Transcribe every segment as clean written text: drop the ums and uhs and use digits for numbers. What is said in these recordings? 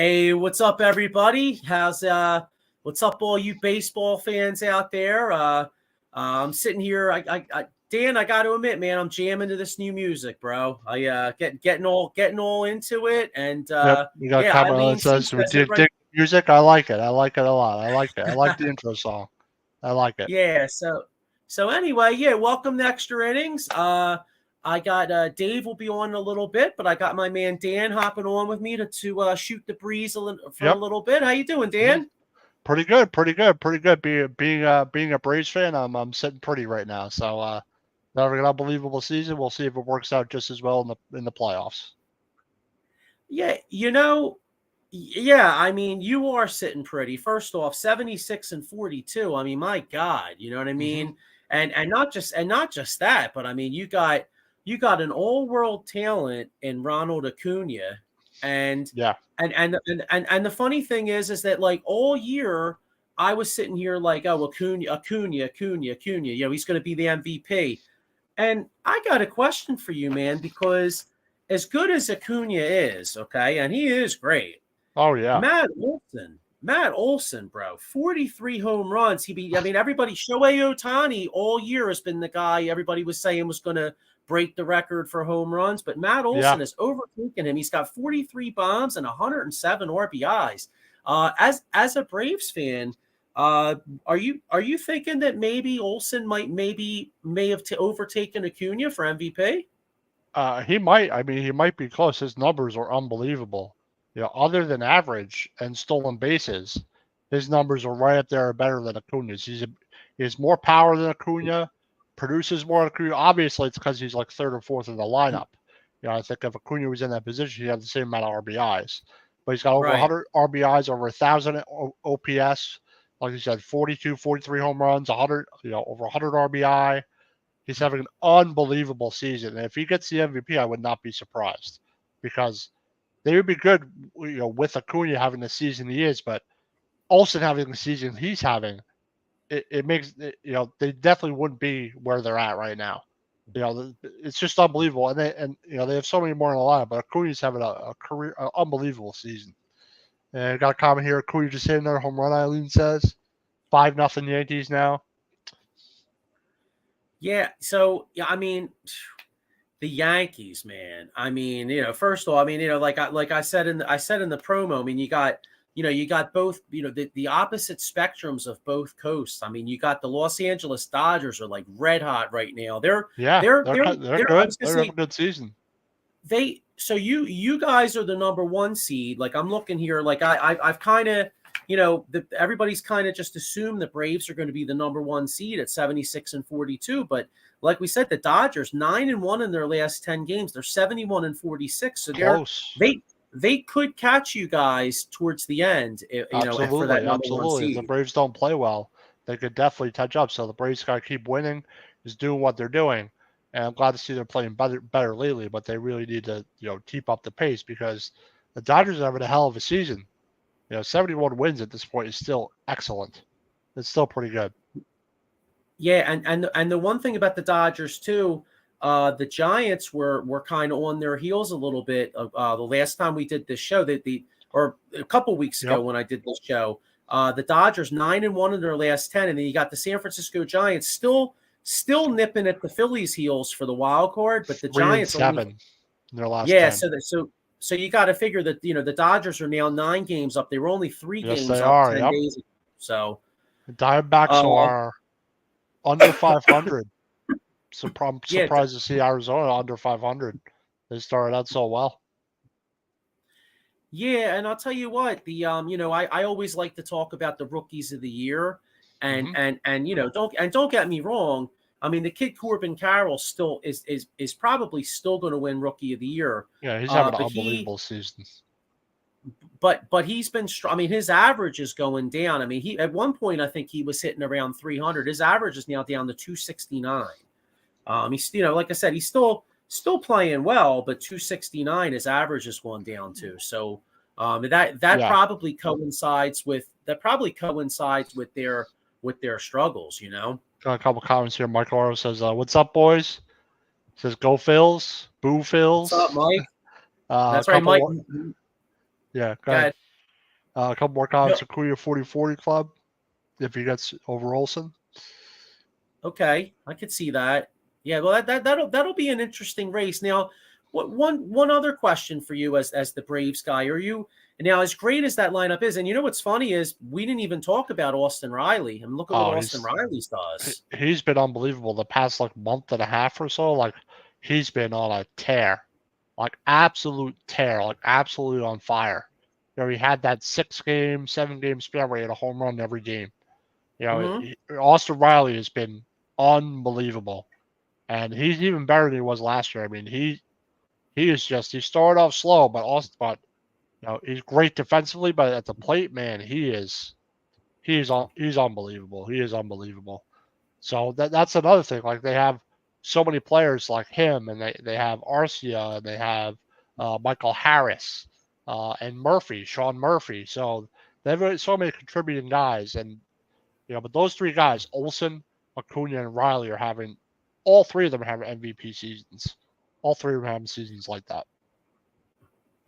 Hey, what's up, everybody? What's up, all you baseball fans out there? I'm sitting here. Dan, I got to admit, man, I'm jamming to this new music, bro. Getting all into it, and Yep, you got a yeah, comment Eileen that C says we says it dig right. dig music. I like it. I like it a lot. I like it. I like the intro song. I like it. Yeah. So anyway, yeah. Welcome to Extra Innings. I got Dave will be on in a little bit, but I got my man Dan hopping on with me to shoot the breeze for a Yep. little bit. How you doing, hmm Dan? Pretty good. Pretty good. Pretty good. Being a Braves fan, I'm sitting pretty right now. So having an unbelievable season. We'll see if it works out just as well in the playoffs. Yeah, yeah, I mean, you are sitting pretty. First off, 76 and 42. I mean, my God, you know what I hmm mean? And not just that, but I mean, you got an all-world talent in Ronald Acuna. And Yeah. and the funny thing is that like all year I was sitting here like, oh, Acuna, he's going to be the MVP. And I got a question for you, man, because as good as Acuna is, okay, and he is great, Oh yeah. Matt Olson, bro, 43 home runs. I mean, everybody, Shohei Ohtani all year has been the guy everybody was saying was going to break the record for home runs, but Matt Yeah. Olson has overtaken him. He's got 43 bombs and 107 RBIs. As a Braves fan, are you thinking that maybe Olson may have overtaken Acuna for MVP? He might. I mean, he might be close. His numbers are unbelievable. Other than average and stolen bases, his numbers are right up there, or better than Acuna's. He has more power than Acuna, produces more than Acuna. Obviously, it's because he's like third or fourth in the lineup. I think if Acuna was in that position, he'd have the same amount of RBIs. But he's got over Right. 100 RBIs, over 1,000 OPS. Like you said, 42, 43 home runs, 100, over 100 RBI. He's having an unbelievable season. And if he gets the MVP, I would not be surprised because they would be good, with Acuna having the season he is, but Olsen having the season he's having, it makes they definitely wouldn't be where they're at right now. It's just unbelievable, and they have so many more in the lineup, but Acuna's having a career, unbelievable season. And I got a comment here: Acuna just hit another home run. Eileen says 5-0 Yankees now. Yeah. So yeah, I mean, the Yankees, man. I mean, first of all, I mean, like I said in the promo. I mean, you got both, the opposite spectrums of both coasts. I mean, you got the Los Angeles Dodgers are like red hot right now. They're Yeah, they're they're they're they're they're I good. was gonna They're having say a good season. so you guys are the number one seed. Like I'm looking here, like I've kind of everybody's kind of just assumed the Braves are going to be the number one seed at 76 and 42. But like we said, the Dodgers 9-1 in their last 10 games. They're 71 and 46. So Close. they could catch you guys towards the end, for that Absolutely, number one absolutely. If the seed. Braves don't play well, they could definitely touch up. So the Braves got to keep winning, is doing what they're doing, and I'm glad to see they're playing better lately. But they really need to, keep up the pace because the Dodgers are having a hell of a season. 71 wins at this point is still excellent. It's still pretty good. Yeah, and the one thing about the Dodgers too, the Giants were kind of on their heels a little bit. The last time we did this show, or a couple weeks ago Yep. when I did this show, the Dodgers 9-1 in their last 10, and then you got the San Francisco Giants still nipping at the Phillies' heels for the wild card, but the Three and Giants only. seven in their last Yeah, 10. so you got to figure that the Dodgers are now 9 games up. They were only 3 Yes, they games up are. 10 Yep. days ago. So. The Diamondbacks Uh, are under 500. So I'm yeah, surprised to see Arizona under 500. They started out so well. Yeah, and I'll tell you what, I always like to talk about the rookies of the year, and hmm and don't get me wrong. I mean, the kid Corbin Carroll still is probably still going to win Rookie of the Year. Yeah, he's having an But unbelievable season. he's been strong. I mean, his average is going down. I mean, he at one point I think he was hitting around 300. His average is now down to 269. He's like I said, he's still playing well, but 269 his average has gone down to. So that Yeah. probably coincides with their struggles. Got a couple comments here. Michael Oro says, "What's up, boys?" Says, "Go Phils, boo What's up, Phils." Mike? A That's right, Mike. couple. Yeah, go Go ahead. ahead. A couple more No, comments. Acuna 40-40 club if he gets over Olsen. okay, I could see that. Yeah, well, that'll be an interesting race. Now, what one other question for you as the Braves guy? Are you now as great as that lineup is? And you know what's funny is we didn't even talk about Austin Riley. And look at what Oh, Austin Riley's does. he's been unbelievable the past like month and a half or so. Like he's been on a tear, like absolute tear, like absolutely on fire. You know, he had that 6-game, 7-game span where he had a home run every game. You know, Hmm. Austin Riley has been unbelievable, and he's even better than he was last year. I mean, he started off slow, but you know he's great defensively, but at the plate, man, he's unbelievable. He is unbelievable. So that's another thing. Like they have so many players like him, and they have Arcia, and they have Michael Harris, and Murphy, Sean Murphy. So they have so many contributing guys, and you know, but those three guys, Olsen, Acuna, and Riley, are having all three of them have MVP seasons. All three of them having seasons like that.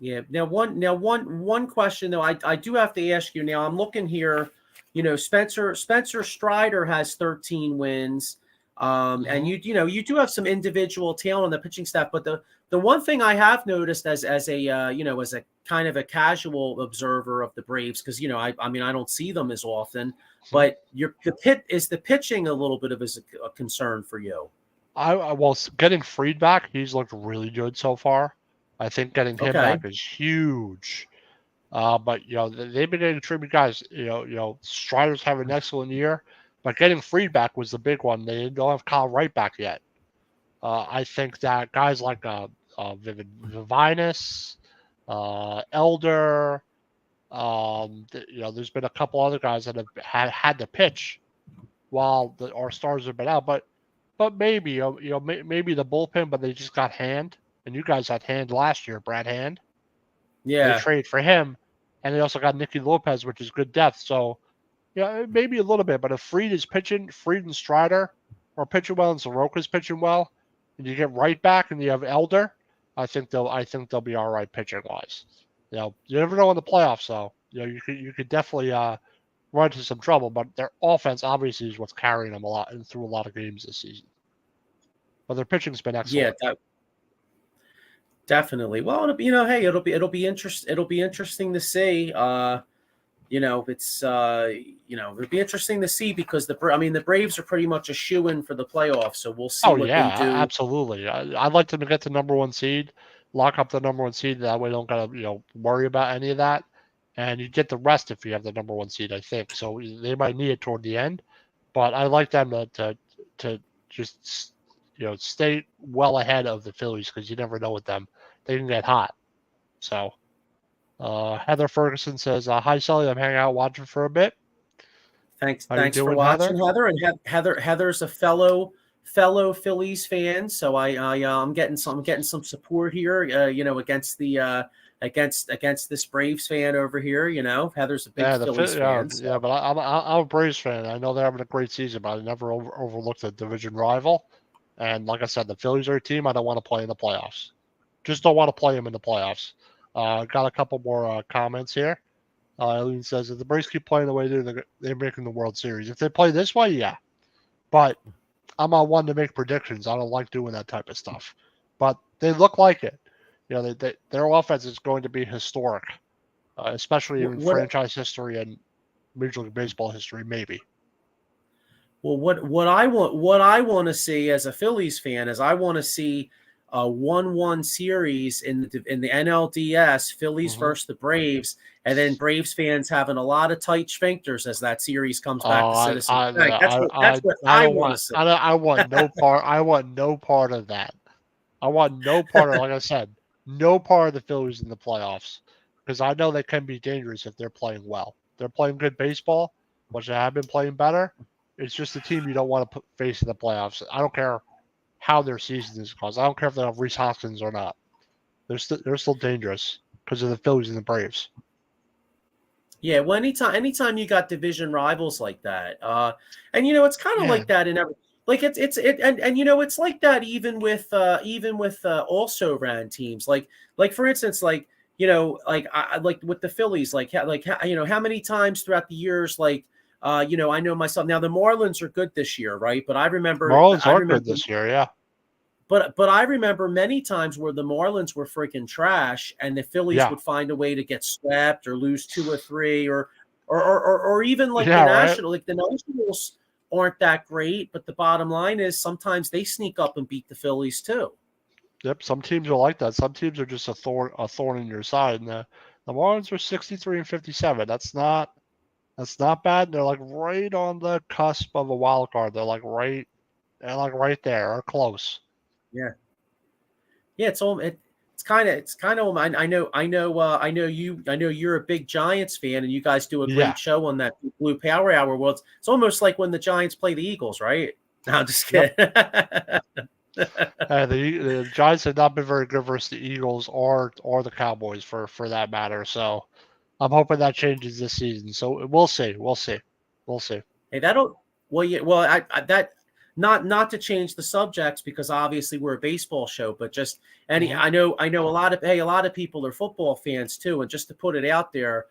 Yeah. Now one question though, I do have to ask you. Now I'm looking here. You know, Spencer Strider has 13 wins. And you do have some individual talent on the pitching staff, but the one thing I have noticed as a as a kind of a casual observer of the Braves, because I mean I don't see them as often, but the pitching a little bit of a concern for you. Well, getting Freed back, he's looked really good so far. I think getting him Okay. back is huge. But you know they've been getting tribute guys. Strider's having an excellent year, but getting Freed back was the big one. They don't have Kyle Wright back yet. I think that guys like Vivinus, Elder, there's been a couple other guys that have had to pitch while our stars have been out. But maybe maybe the bullpen, but they just got Hand, and you guys had Hand last year, Brad Hand. They Yeah. trade for him, and they also got Nicky Lopez, which is good depth. So yeah, maybe a little bit. But if Freed and Strider are pitching well, and Soroka's pitching well, and you get right back, and you have Elder, I think they'll be all right pitching wise. You never know in the playoffs, though. You could definitely run into some trouble, but their offense obviously is what's carrying them a lot and through a lot of games this season. But their pitching's been Yeah, excellent. definitely. Well, hey, it'll be interesting to see. It'll be interesting to see because the Braves are pretty much a shoo-in for the playoffs, so we'll see Oh what yeah, they do. absolutely. I'd like them to get the number one seed, lock up the number one seed. That way, don't gotta worry about any of that, and you get the rest if you have the number one seed. I think so. They might need it toward the end, but I like them to just stay well ahead of the Phillies because you never know with them. They can get hot. So Heather Ferguson says, "Hi Sully, I'm hanging out watching for a bit. How you Thanks for doing, Heather?" watching, Heather. And Heather's a fellow Phillies fan, so I'm getting some support here. Against this Braves fan over here. Heather's a big Yeah, Phillies fan. yeah, So but I'm a Braves fan. I know they're having a great season, but I never overlooked the division rival. And like I said, the Phillies are a team I don't want to play in the playoffs. Just don't want to play them in the playoffs. Got a couple more comments here. Eileen says if the Braves keep playing the way they're making the World Series. If they play this way, yeah. But I'm not one to make predictions. I don't like doing that type of stuff. But they look like it. Their offense is going to be historic, especially in what franchise history and Major League Baseball history, maybe. Well, what I want to see as a Phillies fan is I want to see a 1-1 series in the NLDS, Phillies Mm-hmm. versus the Braves, and then Braves fans having a lot of tight sphincters as that series comes back to I, Citizens I, Bank. That's what I I don't want to want. see. I want no part. I want no part of that. I want no part of. Like I said, no part of the Phillies in the playoffs because I know they can be dangerous if they're playing well. They're playing good baseball, which they have been playing better. It's just a team you don't want to face in the playoffs. I don't care how their season is caused. I don't care if they have Reese Hoskins or not. They're still dangerous because of the Phillies and the Braves. Yeah, well, anytime you got division rivals like that, and it's kind of Yeah. like that in every, like and it's like that even with also ran teams like for instance like I like with the Phillies, how many times throughout the years, I know myself. Now the Marlins are good this year, right? But Marlins are good this year, yeah. But I remember many times where the Marlins were freaking trash, and the Phillies Yeah. would find a way to get swept or lose 2 or 3, or even like Yeah, right. like the Nationals aren't that great. But the bottom line is sometimes they sneak up and beat the Phillies too. Yep, some teams are like that. Some teams are just a thorn in your side. And the Marlins are 63 and 57. That's not bad. They're like right on the cusp of a wild card. They're like right there or close. Yeah. Yeah, it's kind of I know you're a big Giants fan and you guys do a Yeah. great show on that Blue Power Hour. Well, it's almost like when the Giants play the Eagles, right? No, I'm just Yep. kidding. The Giants have not been very good versus the Eagles or the Cowboys for that matter. So I'm hoping that changes this season. So we'll see. We'll see. We'll see. Hey, that not to change the subjects because obviously we're a baseball show, but just Mhm. I know a lot of people are football fans too, and just to put it out there,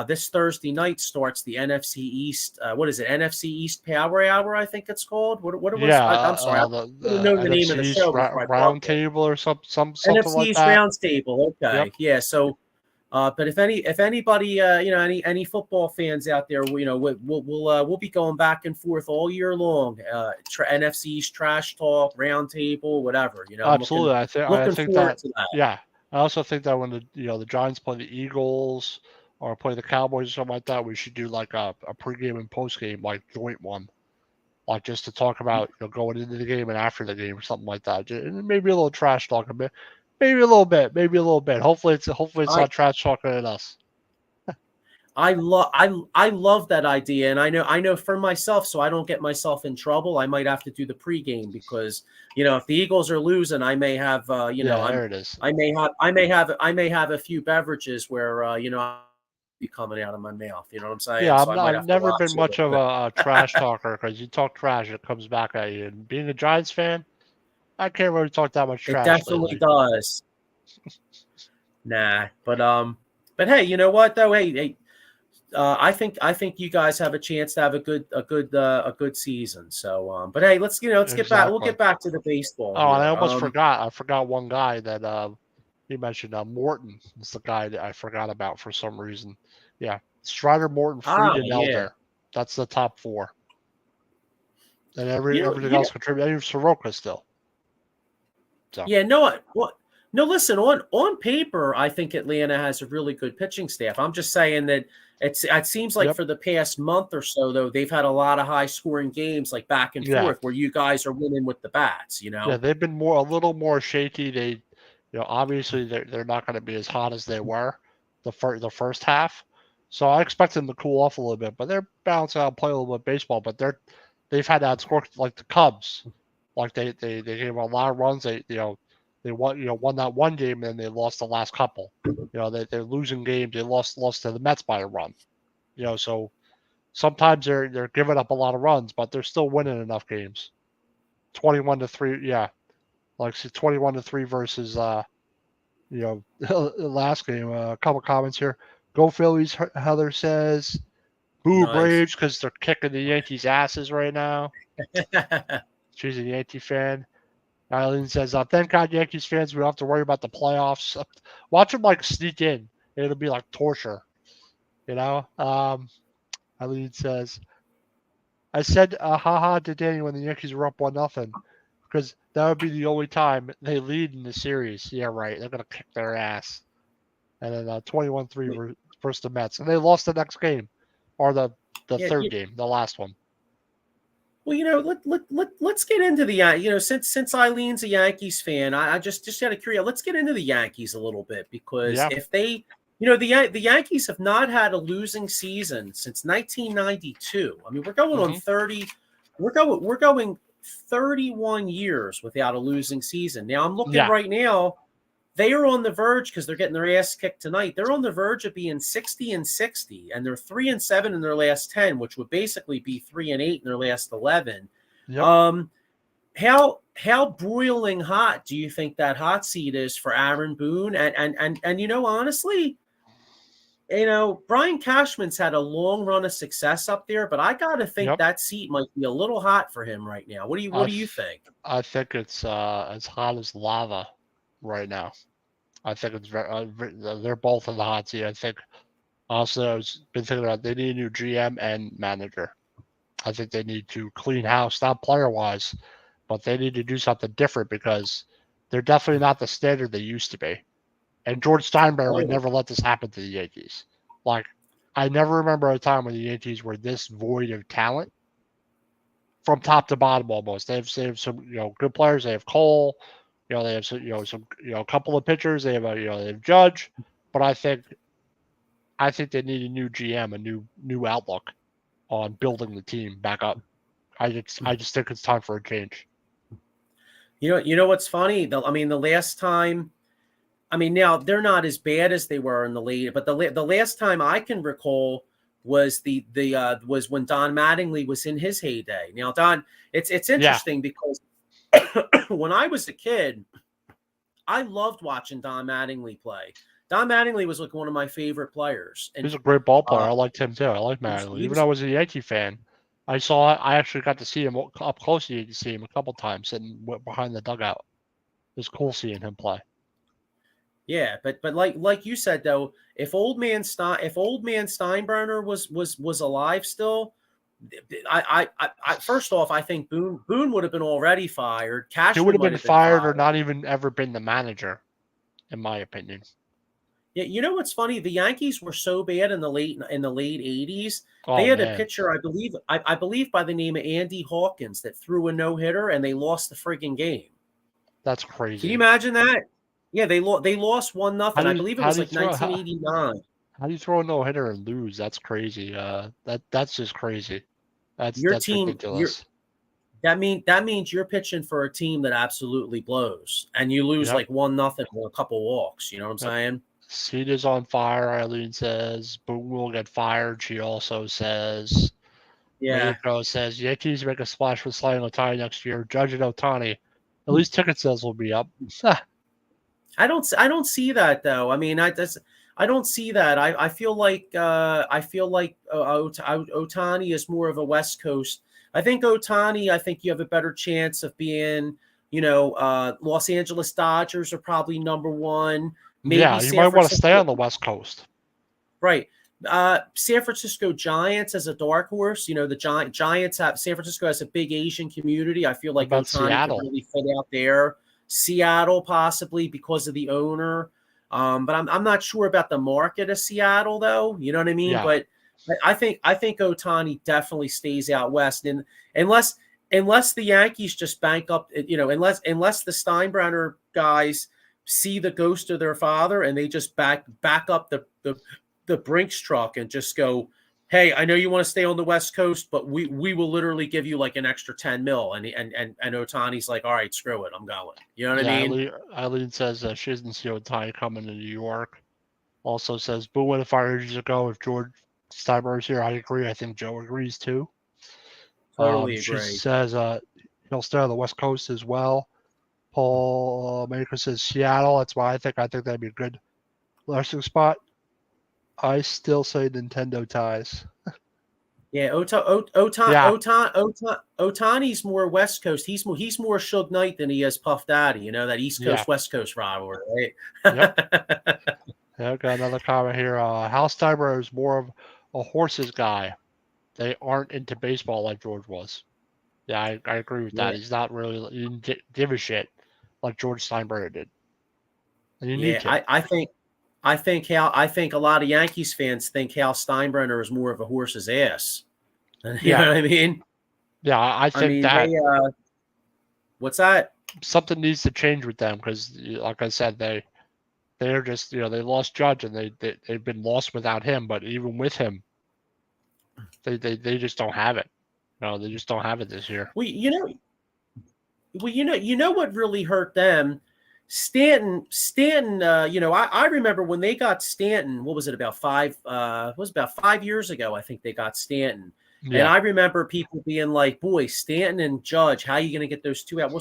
this Thursday night starts the NFC East. What is it? NFC East Power Hour, I think it's called. What it was? Yeah, I'm sorry, I didn't know the the name of NFC the East show before I round plugged it. table or something NFC like East that. Roundtable. Yep. Okay, yeah. So, but if anybody, any football fans out there, we'll be going back and forth all year long. NFC East Trash Talk Roundtable, whatever. I'm Absolutely. I looking think forward that to that. yeah. I also think that when the Giants play the Eagles or play the Cowboys or something like that, we should do like a pregame and postgame like joint one. Like just to talk about going into the game and after the game or something like that. And maybe a little trash talk a bit. Maybe a little bit. Hopefully it's I not trash talking at us. I love that idea, and I know for myself, so I don't get myself in trouble. I might have to do the pregame because if the Eagles are losing, I may have Yeah, there it is. I may have a few beverages where I'll be coming out of my mouth. You know what I'm saying? Yeah, So I might I've have to never watch been it a much little of bit. a trash talker because you talk trash, it comes back at you. And being a Giants fan, I can't really talk that much It trash definitely lately. does. Nah, but hey, you know what though? Hey, I think you guys have a chance to have a good season. So, but hey, let's get back. We'll Exactly. get back to the baseball Oh, and I here. almost forgot. I forgot one guy that you mentioned. Morton is the guy that I forgot about for some reason. Yeah, Strider, Morton, Freed, and Yeah, Elder. That's the top four, and everything you know, else contributed. Even Soroka still. So yeah. No, what? No, listen. On paper, I think Atlanta has a really good pitching staff. I'm just saying that it seems like yep, for the past month or so, though, they've had a lot of high scoring games, like back and yeah, forth, where you guys are winning with the bats. yeah. They've been a little more shaky. Obviously they're not going to be as hot as they were the first half. So I expect them to cool off a little bit, but they're balancing out, play a little bit of baseball. But they've had that score like the Cubs, like they gave a lot of runs. They won that one game and then they lost the last couple. They're losing games. They lost to the Mets by a run. So sometimes they're giving up a lot of runs, but they're still winning enough games. 21-3, yeah, like 21-3 versus last game. A couple comments here. Go Phillies, Heather says. Boo Nice. Braves because they're kicking the Yankees' asses right now. She's a Yankee fan. Eileen says, thank God Yankees fans, we don't have to worry about the playoffs. Watch them like sneak in. It'll be like torture. Eileen says, I said haha to Danny when the Yankees were up 1-0 because that would be the only time they lead in the series. Yeah, right. They're going to kick their ass. And then 21-3 versus the Mets. And they lost the next game or the Yeah, third game, the last one. well, let's get into the since Eileen's a Yankees fan, I just out of curiosity, let's get into the Yankees a little bit because Yeah. if they, the Yankees have not had a losing season since 1992. I mean, we're going on 30, we're going 31 years without a losing season. Now I'm looking right now. They are on the verge because they're getting their ass kicked tonight. They're on the verge of being 60-60, and they're 3-7 in their last 10, which would basically be 3-8 in their last 11. Yep. How how broiling hot do you think that hot seat is for Aaron Boone? And honestly, Brian Cashman's had a long run of success up there, but I gotta think Yep. that seat might be a little hot for him right now. What do you think? I think it's as hot as lava right now. I think it's they're both in the hot seat. I think also I've been thinking about they need a new GM and manager. I think they need to clean house, not player wise, but they need to do something different because they're definitely not the standard they used to be. And George Steinbrenner would never let this happen to the Yankees. Like, I never remember a time when the Yankees were this void of talent from top to bottom almost. They have some good players. They have Cole. They have some a couple of pitchers. They have they have Judge, but I think they need a new GM, a new outlook on building the team back up. I just think it's time for a change. You know what's funny? The last time, now they're not as bad as they were in the late, but the last time I can recall was was when Don Mattingly was in his heyday. Now, Don, it's interesting because when I was a kid, I loved watching Don Mattingly play. Don Mattingly was like one of my favorite players. And he's a great ball player. I liked him too. I like Mattingly. He Even though I was a Yankee fan, I actually got to see him up close. You could see him a couple times sitting behind the dugout. It was cool seeing him play. Yeah, but like you said though, if old man Steinbrenner was alive still, I first off, I think Boone would have been already fired. Cashman He would have been fired or fired. not even ever been the manager, in my opinion. Yeah, you know what's funny? The Yankees were so bad in the late 80s. Oh, They had man. a pitcher, I believe by the name of Andy Hawkins that threw a no-hitter and they lost the friggin' game. That's crazy. Can you imagine that? Yeah, they lost 1-0. I believe it was like 1989. How do you throw a no-hitter and lose? That's crazy. That's just crazy. That's ridiculous. That means you're pitching for a team that absolutely blows, and you lose like 1-0 with a couple walks. You know what I'm saying? Seed is on fire, Eileen says. Boone will get fired, she also says. Yeah. Meiko says, Yankees make a splash with sliding Ohtani next year. Judge and Ohtani. At least ticket sales will be up. I don't see that though. I don't see that. I feel like Ohtani is more of a West Coast. I think you have a better chance of being, Los Angeles Dodgers are probably number one. Maybe you might want to stay on the West Coast. Right. San Francisco Giants as a dark horse. The Giants have San Francisco has a big Asian community. I feel like Ohtani could really fit out there. Seattle possibly because of the owner. But I'm not sure about the market of Seattle though. You know what I mean? Yeah. But I think Ohtani definitely stays out west, and unless the Yankees just bank up, unless the Steinbrenner guys see the ghost of their father and they just back up the Brinks truck and just go, hey, I know you want to stay on the West Coast, but we will literally give you like an extra 10 mil. And Ohtani's like, all right, screw it, I'm going. You know what I mean? Eileen says she doesn't see Ohtani coming to New York. Also says, Boo went 5 years ago. If George Steinbrenner's here, I agree. I think Joe agrees too. Totally agree. She says he'll stay on the West Coast as well. Paul Maker says Seattle. That's why I think that'd be a good resting spot. I still say Nintendo ties. Yeah, Ohtani's more West Coast. He's more Suge Knight than he is Puff Daddy. That East Coast West Coast rivalry, right? Yep. Yeah, got another comment here. Hal Steinbrenner is more of a horses guy. They aren't into baseball like George was. Yeah, I agree with that. He's not really. He didn't give a shit like George Steinbrenner did. And you need to. I think a lot of Yankees fans think Hal Steinbrenner is more of a horse's ass. You know what I mean? Yeah, I think that. What's that? Something needs to change with them because, like I said, they're just they lost Judge and they've been lost without him. But even with him, they just don't have it. No, they just don't have it this year. You know what really hurt them. Stanton. I remember when they got Stanton. What was it about 5? It was about 5 years ago. I think they got Stanton, and I remember people being like, "Boy, Stanton and Judge, how are you going to get those two out?" Well,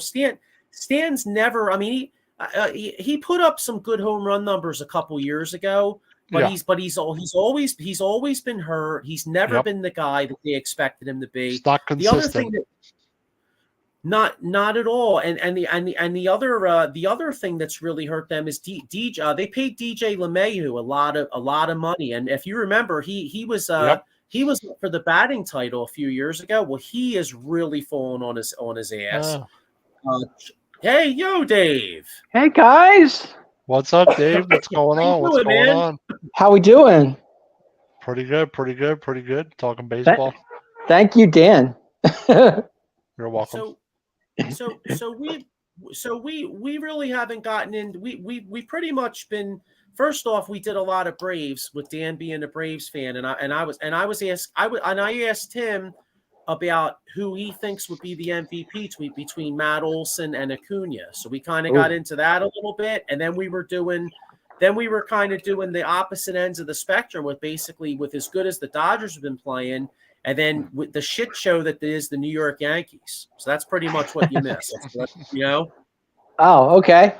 Stan's never. I mean, he put up some good home run numbers a couple years ago, but he's always been hurt. He's never been the guy that they expected him to be. It's not consistent. The other thing that not at all. And the other thing that's really hurt them is DJ. They paid DJ LeMahieu a lot of money, and if you remember, he was he was up for the batting title a few years ago. Well, he is really falling on his ass. Hey, yo, Dave. Hey, guys. What's up, Dave? What's going on? What's going on? How we doing? Pretty good. Talking baseball. Thank you, Dan. You're welcome. So we really haven't gotten in. We pretty much been. First off, we did a lot of Braves with Dan being a Braves fan, and I asked him about who he thinks would be the MVP between Matt Olson and Acuna. So we kind of got into that a little bit, and then we were kind of doing the opposite ends of the spectrum with as good as the Dodgers have been playing, and then with the shit show that is the New York Yankees. So that's pretty much what you miss, Oh, okay.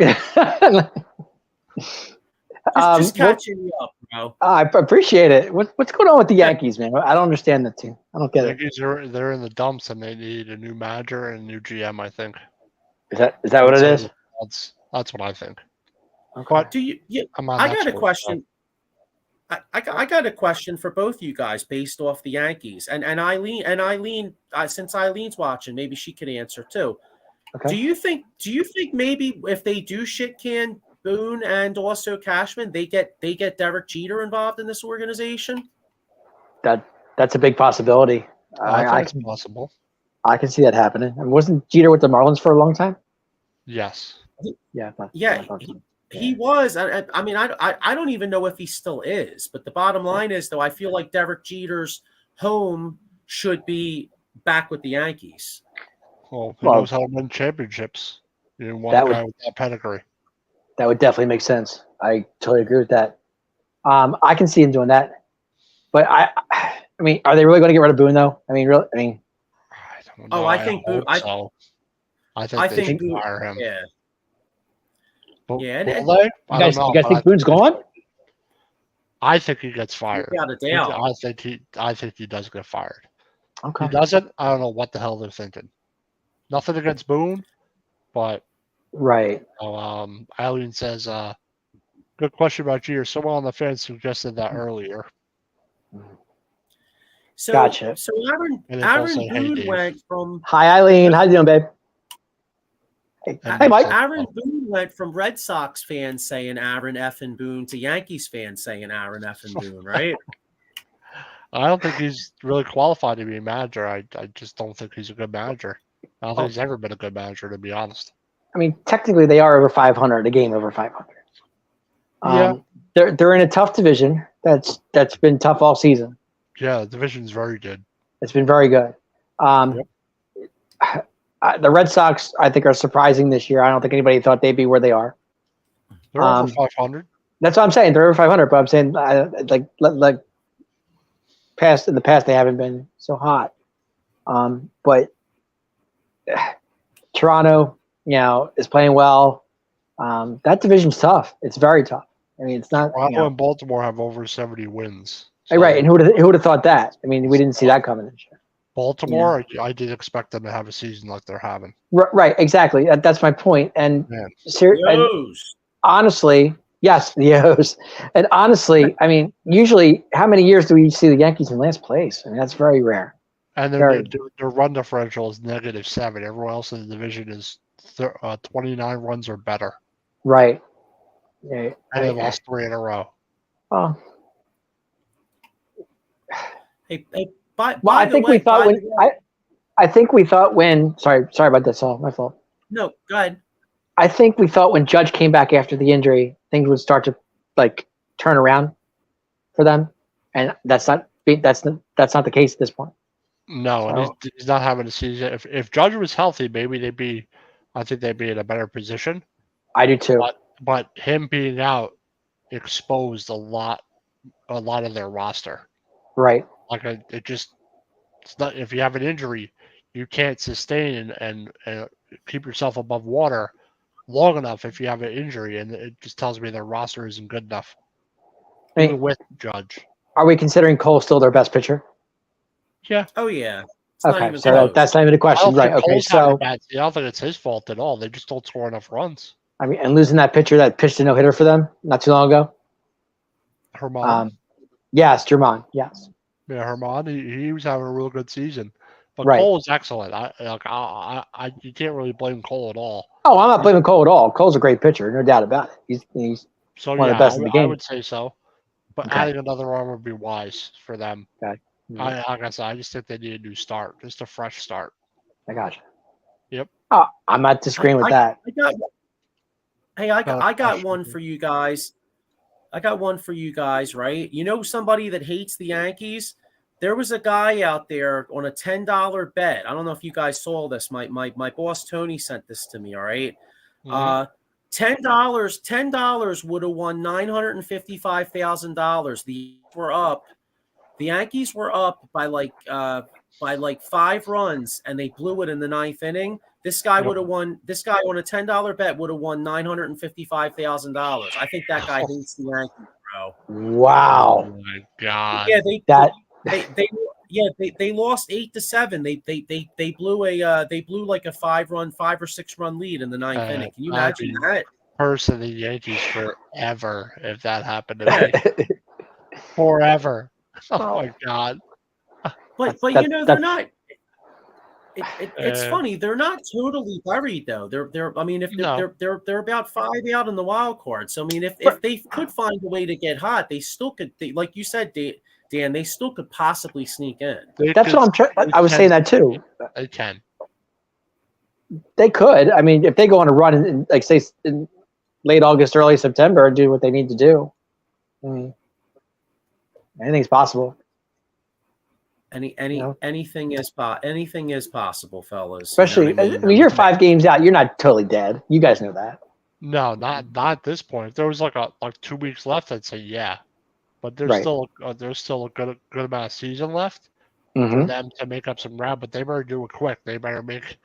Just catching you up, bro. I appreciate it. What's going on with the Yankees, man? I don't understand that team. I don't get it. Yankees they're in the dumps and they need a new manager and a new GM. I think. Is that what it is? That's what I think. Okay. But do you? I got a question. I got a question for both you guys based off the Yankees and Eileen. Since Eileen's watching, maybe she could answer too. Okay. Do you think maybe if they do shit can Boone and also Cashman, they get Derek Jeter involved in this organization? That's a big possibility. I think it's possible. I can see that happening. I mean, wasn't Jeter with the Marlins for a long time? Yes. He was. I mean, I don't even know if he still is. But the bottom line is, though, I feel like Derek Jeter's home should be back with the Yankees. Well, he knows how to win championships. You know, one guy with that pedigree. That would definitely make sense. I totally agree with that. I can see him doing that. But I mean, are they really going to get rid of Boone though? I mean, really? I mean, I don't know. I think Boone. I think they should Boone, fire him. Yeah. But, you guys think Boone's gone? I think he gets fired. Without a doubt. I think he does get fired. Okay. He doesn't. I don't know what the hell they're thinking. Nothing against Boone, but right. Eileen says, good question about Jeter. Someone on the fence suggested that earlier. So, gotcha. So Aaron Boone went from. Hi, Eileen. How you doing, babe? Hey, Mike. Aaron Boone went from Red Sox fans saying Aaron effing Boone to Yankees fans saying Aaron effing Boone, right? I don't think he's really qualified to be a manager. I just don't think he's a good manager. I don't think he's ever been a good manager, to be honest. I mean, technically, they are over 500. A game over 500. They're in a tough division. That's been tough all season. Yeah, the division's very good. It's been very good. The Red Sox, I think, are surprising this year. I don't think anybody thought they'd be where they are. They're over 500. That's what I'm saying. They're over 500, but I'm saying in the past they haven't been so hot. But Toronto, is playing well. That division's tough. It's very tough. I mean, it's not. Toronto and Baltimore have over 70 wins. So. Right, and who would have thought that? I mean, we didn't see that coming this year. Baltimore, I did expect them to have a season like they're having. Right, exactly. That's my point. And honestly, yes, the O's. And honestly, I mean, usually, how many years do we see the Yankees in last place? I mean, that's very rare. And their run differential is -7. Everyone else in the division is 29 runs or better. Right. Yeah, and they lost 3 in a row. Oh. I think we thought when sorry about this, all my fault. No, go ahead. I think we thought when Judge came back after the injury, things would start to turn around for them, and that's not the case at this point. No, and he's not having a season. If Judge was healthy, maybe I think they'd be in a better position. I do too. But him being out exposed a lot of their roster. Right. It's not, if you have an injury, you can't sustain and keep yourself above water long enough if you have an injury, and it just tells me their roster isn't good enough, I even mean, with Judge. are we considering Cole still their best pitcher? Yeah. Oh yeah. It's not Okay, even so close. that's not even a I question, don't right? think Okay, Cole's having a so bad. I don't think it's his fault at all. They just don't score enough runs. I mean, and losing that pitcher that pitched a no hitter for them not too long ago. Herman, Yes, Jermon. Yes, yeah, Herman, he was having a real good season, but right. Cole is excellent. You can't really blame Cole at all. Oh, I'm not blaming Cole at all. Cole's a great pitcher, no doubt about it. He's So one of yeah, the best in the I game. would say so. But Okay. adding another arm would be wise for them. Okay. Like I said, I just think they need a new start, just a fresh start. I got you. Yep. Oh, I'm not disagreeing with that. I got one for you guys. I got one for you guys, right? You know somebody that hates the Yankees? There was a guy out there on a $10 bet. I don't know if you guys saw this. My boss Tony sent this to me, all right? Mhm. $10 would have won $955,000. The Yankees were up by like 5 runs, and they blew it in the ninth inning. This guy Yep. would have won. This guy on a $10 bet would have won $955,000. I think that guy hates the Yankees, bro. Wow. Oh my God. Yeah, That they lost 8-7. They blew like a 5 or 6 run lead in the ninth inning. Can you I'd imagine be that? Person the Yankees forever if that happened to me. Forever. Oh my God. But that- you know they're not. It's funny. They're not totally buried though. They're. I mean, if No. they're about 5 out in the wild card. So I mean, if they could find a way to get hot, they still could. Like you said, Dan, they still could possibly sneak in. that's what I'm trying. I was saying that too. They can. They could. I mean, if they go on a run in like say in late August, early September, and do what they need to do, I mean, anything's possible. Anything is possible, fellas. Especially, You know what I mean, you're 5 games out. You're not totally dead. You guys know that. No, not at this point. If there was like 2 weeks left, I'd say yeah. But there's Right. still a good amount of season left for Mhm. them to make up some ground. But they better do it quick. They better make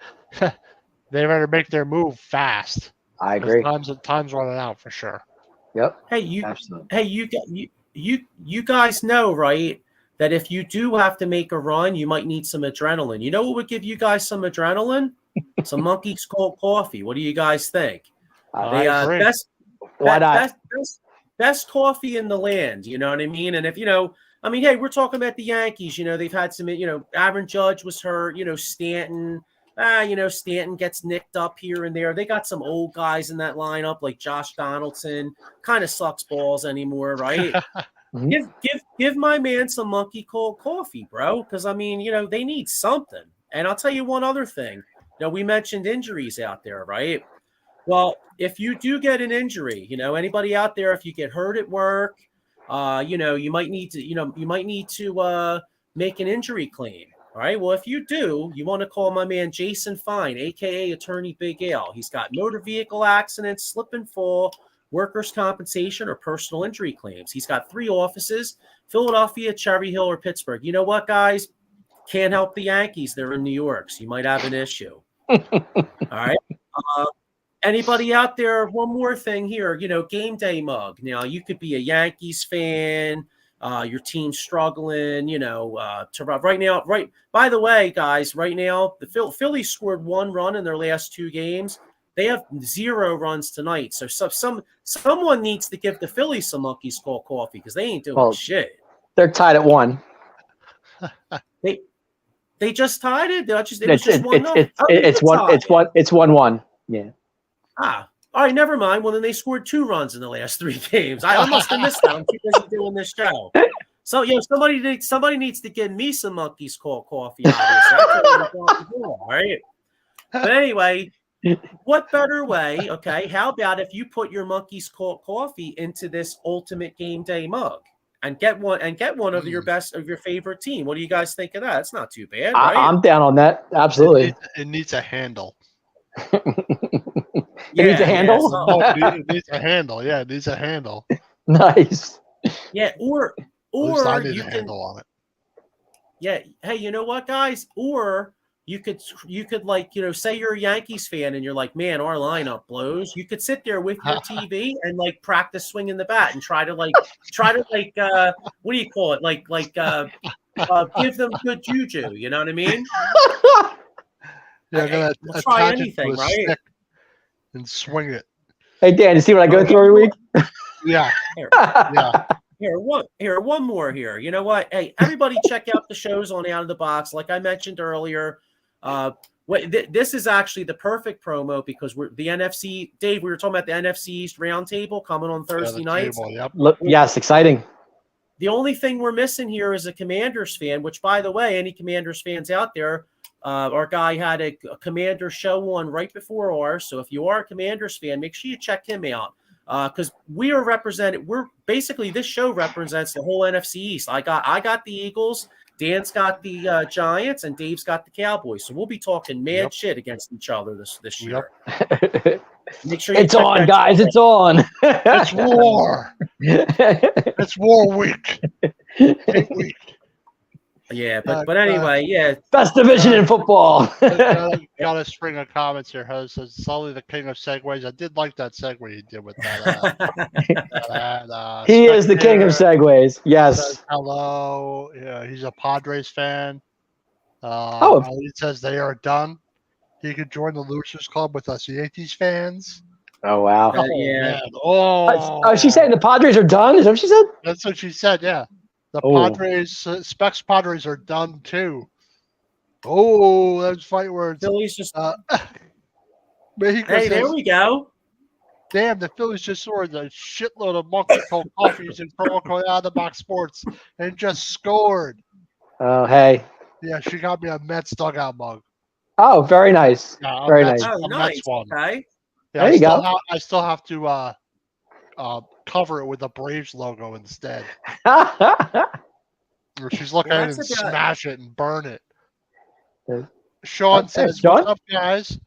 their move fast. I agree. Time's running out for sure. Yep. Hey, Absolutely. you guys know, right? That if you do have to make a run, you might need some adrenaline. You know what would give you guys some adrenaline? Some Monkey's Cold Coffee. What do you guys think? I agree. Best coffee in the land. You know what I mean? And if hey, we're talking about the Yankees. They've had some. Aaron Judge was hurt. Stanton. Stanton gets nicked up here and there. They got some old guys in that lineup, like Josh Donaldson. Kind of sucks balls anymore, right? Give my man some Monkey Cold Coffee, bro. Because they need something. And I'll tell you one other thing. We mentioned injuries out there, right? Well, if you do get an injury, anybody out there, if you get hurt at work, you might need to make an injury claim. All right. Well, if you do, you want to call my man Jason Fine, aka Attorney Big Al. He's got motor vehicle accidents, slip and fall, workers' compensation, or personal injury claims. He's got 3 offices: Philadelphia, Cherry Hill, or Pittsburgh. You know what, guys? Can't help the Yankees. They're in New York, so you might have an issue. All right. Anybody out there? One more thing here. Game day mug. Now, you could be a Yankees fan. Your team's struggling. Right now. Right. By the way, guys, right now the Phillies scored 1 run in their last 2 games. They have 0 runs tonight. So someone needs to give the Phillies some Monkey's Cold Coffee because they ain't doing shit. They're tied at 1. They just tied it. It's 1-1. Yeah. All right, never mind. Well, then they scored 2 runs in the last 3 games. I must have missed that. I'm too busy doing this show. So, somebody needs to give me some Monkey's Cold Coffee, obviously. All right. But anyway, what better way, okay, how about if you put your Monkey's Cold Coffee into this ultimate game day mug and get one of your favorite team? What do you guys think of that? It's not too bad, right? I'm down on that. Absolutely. It needs a handle. It needs a handle? It needs a handle. Yeah, it needs a handle. Nice. Yeah, or I need you a can handle on it. Yeah. Hey, you know what, guys? Or you could like, say you're a Yankees fan and you're like, man, our lineup blows. You could sit there with your TV and like practice swinging the bat and try to what do you call it? Give them good juju. You know what I mean? Yeah, I'm gonna We'll try attach it to anything, a right? stick and swing it. Hey Dan, you see what I go through every week? Yeah, Here. yeah. One more here. You know what? Hey, everybody check out the shows on Out of the Box. Like I mentioned earlier, this is actually the perfect promo because we're the NFC. Dave, we were talking about the NFC East Roundtable coming on Thursday nights. Yep. Look, yes, exciting. The only thing we're missing here is a Commanders fan, which, by the way, any Commanders fans out there, our guy had a Commander show on right before ours. So if you are a Commanders fan, make sure you check him out. Because we are represented. We're basically, this show represents the whole NFC East. I got the Eagles, Dan's got the Giants, and Dave's got the Cowboys. So we'll be talking mad shit against each other this year. Make sure it's on, guys. It's on. It's war. It's war week. Hate week. Yeah, but anyway, yeah. Best division in football. Got a string of comments here. Host says, Sully, the king of segues. I did like that segue you did with that. He is the king of segues. Yes. Says, hello. Yeah, he's a Padres fan. He says they are done. He could join the Losers Club with us Yankees fans. Oh, wow. Yeah. Oh, she's saying the Padres are done? Is that what she said? That's what she said, yeah. The Padres, Specs Padres are done too. Oh, those fight words. Phillies just. Hey, there we go. Damn, the Phillies just ordered a shitload of monkey cold coffee using promo code Out of the Box Sports and just scored. Oh, hey. Yeah, she got me a Mets dugout mug. Oh, very nice. Yeah, very nice. Oh, nice. One. Okay. Yeah, there you go. I still have to cover it with the Braves logo instead. She's looking at it and smash it and burn it. Sean says, Sean? What's up, guys?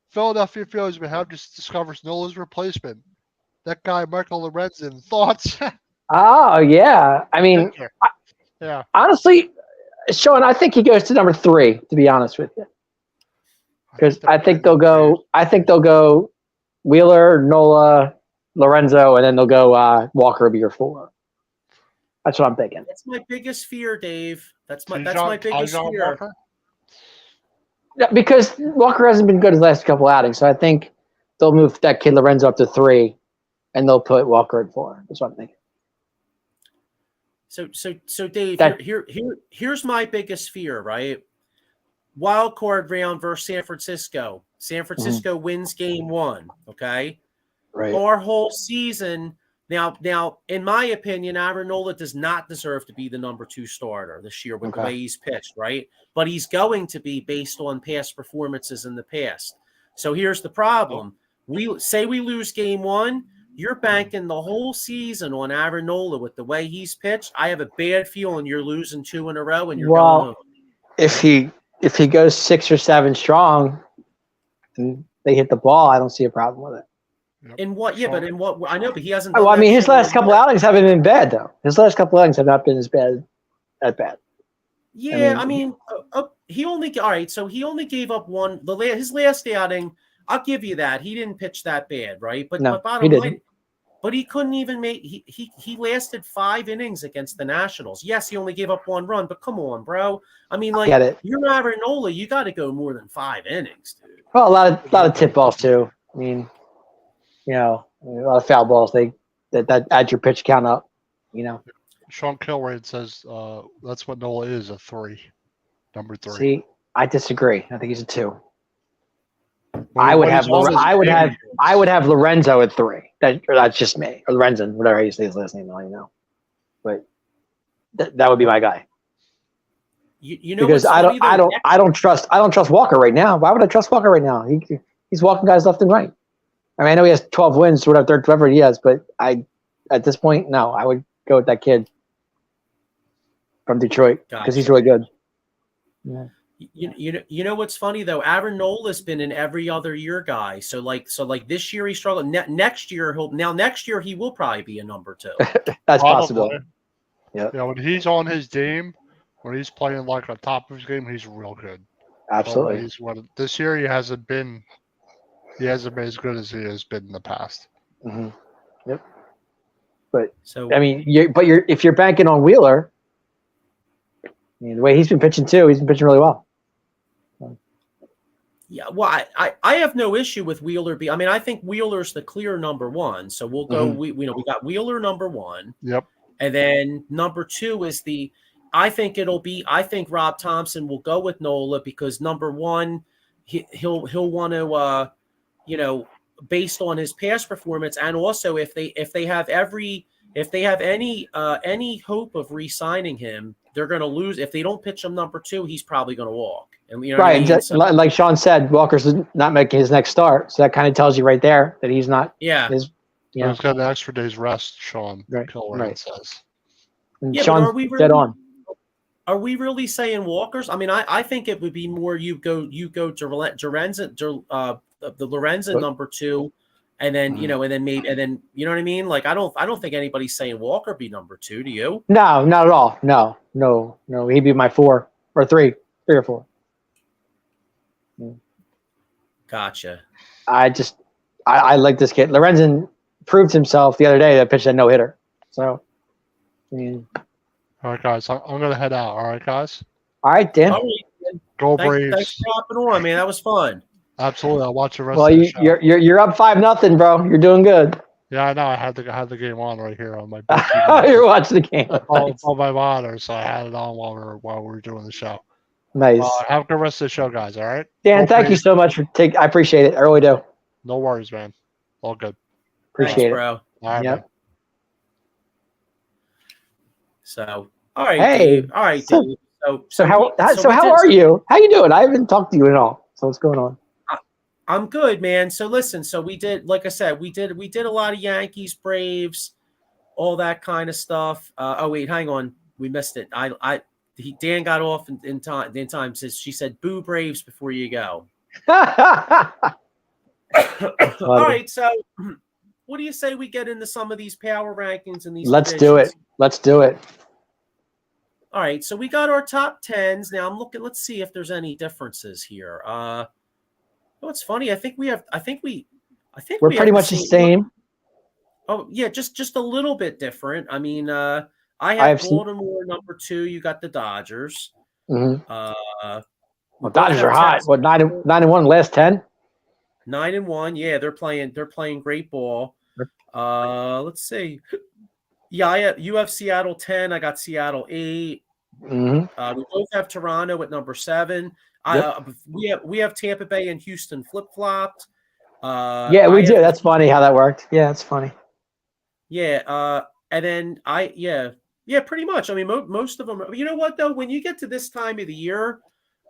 Philadelphia Phillies may have just discovered Nola's replacement. That guy, Michael Lorenzen. Thoughts? Oh, yeah. I mean, yeah. Honestly, Sean, I think he goes to number 3, to be honest with you. Because I think they'll go Wheeler, Nola, Lorenzo, and then they'll go Walker will be your 4. That's what I'm thinking. That's my biggest fear, Dave. That's my biggest fear. Walker? Yeah, because Walker hasn't been good his last couple outings, so I think they'll move that kid Lorenzo up to 3, and they'll put Walker at 4. That's what I'm thinking. So Dave, here's my biggest fear, right? Wild card round versus San Francisco. San Francisco wins game 1. Okay. Right. Our whole season. Now, in my opinion, Aaron Nola does not deserve to be the number 2 starter this year with the way he's pitched, right? But he's going to be based on past performances in the past. So here's the problem. We lose game 1, you're banking the whole season on Aaron Nola with the way he's pitched. I have a bad feeling you're losing 2 in a row and you're going home. If he goes 6 or 7 strong and they hit the ball, I don't see a problem with it. In what? Yeah, but in what? I know, but he hasn't. I mean, his last couple outings haven't been bad, though. His last couple outings have not been as bad. Yeah, he only. All right, so he only gave up one. His last outing, I'll give you that. He didn't pitch that bad, right? But bottom line, but he couldn't even make. He lasted 5 innings against the Nationals. Yes, he only gave up 1 run, but come on, bro. I mean, like you're Aaron Nola, you got to go more than 5 innings, dude. Well, a lot of tip balls too. I mean. A lot of foul balls. That add your pitch count up. Sean Kilrain says that's what Nola is, a 3, number 3. See, I disagree. I think he's a 2. I would have Lorenzo at 3. That's just me, or Lorenzen, whatever you say his last name. I don't know, but that would be my guy. Because I don't trust Walker right now. Why would I trust Walker right now? He's walking guys left and right. I mean, I know he has 12 wins, whatever he has, but at this point, no, I would go with that kid from Detroit because he's really good. Yeah. You know what's funny though? Aaron Nola's been an every other year guy. So this year he struggled. Next year he will probably be a number 2. That's possible. Yeah. When he's on his game, when he's playing like on top of his game, he's real good. Absolutely. This year he hasn't been as good as he has been in the past. Mm-hmm. Yep. But So I mean, if you're banking on Wheeler, I mean, the way he's been pitching too, he's been pitching really well. yeah, well, I have no issue with Wheeler. I mean, I think Wheeler's the clear number one. So we'll go. We got Wheeler number one. Yep. And then number two is I think Rob Thompson will go with Nola because number one, he'll want to, based on his past performance, and also if they have any hope of re-signing him, they're going to lose. If they don't pitch him number two, he's probably going to walk. And right, like Sean said, Walker's not making his next start, so that kind of tells you right there that he's not. Yeah, he's got an extra day's rest. Sean right. says. And yeah, Sean's but are we really dead on? Are we really saying Walker's? I mean, I think it would be more you go to Lorenzen, the Lorenzen number two, and then and then you know what I mean. Like I don't think anybody's saying Walker be number two. Do you? No, not at all. No. He'd be my 4 or 3 or 4. Gotcha. I like this kid. Lorenzen proved himself the other day that pitched a no hitter. So, I mean, all right, guys, I'm going to head out. All right, guys. All right, Dan. All right, Go Braves. Thanks for hopping on, man. That was fun. Absolutely. I'll watch the rest of the show. You're up 5-0, bro. You're doing good. Yeah, I know. I had the game on right here on my. You're watching the game. Nice. On my monitor, so I had it on while we were doing the show. Nice. Have a good rest of the show, guys. All right. Dan, thank you so much for I appreciate it. I really do. No worries, man. All good. Appreciate it, bro. All right, yep. man. So, all right. Hey. Dave. All right. So, Dave. So how are you? How you doing? I haven't talked to you at all. So what's going on? I'm good, man. So listen, we did, like I said, we did a lot of Yankees, Braves, all that kind of stuff. Oh wait, hang on, we missed it. Dan got off in time. Says she said, "Boo Braves" before you go. All right, so what do you say we get into some of these power rankings and these? Let's do it. Let's do it. All right, so we got our top 10s. Now I'm looking. Let's see if there's any differences here. Oh, it's funny. I think we're pretty much the same. Oh yeah, just a little bit different. I mean, I have Baltimore number 2. You got the Dodgers. Mm-hmm. Well, Dodgers are hot. What 9-1 last 10? 9-1. Yeah, they're playing great ball. Let's see. Yeah, you have Seattle 10. I got Seattle 8. Mm-hmm. We both have Toronto at number 7. Yep. We have Tampa Bay and Houston flip-flopped. Yeah, we do. That's funny how that worked. Yeah, that's funny. Yeah, and then pretty much. I mean, most of them. You know what though? When you get to this time of the year,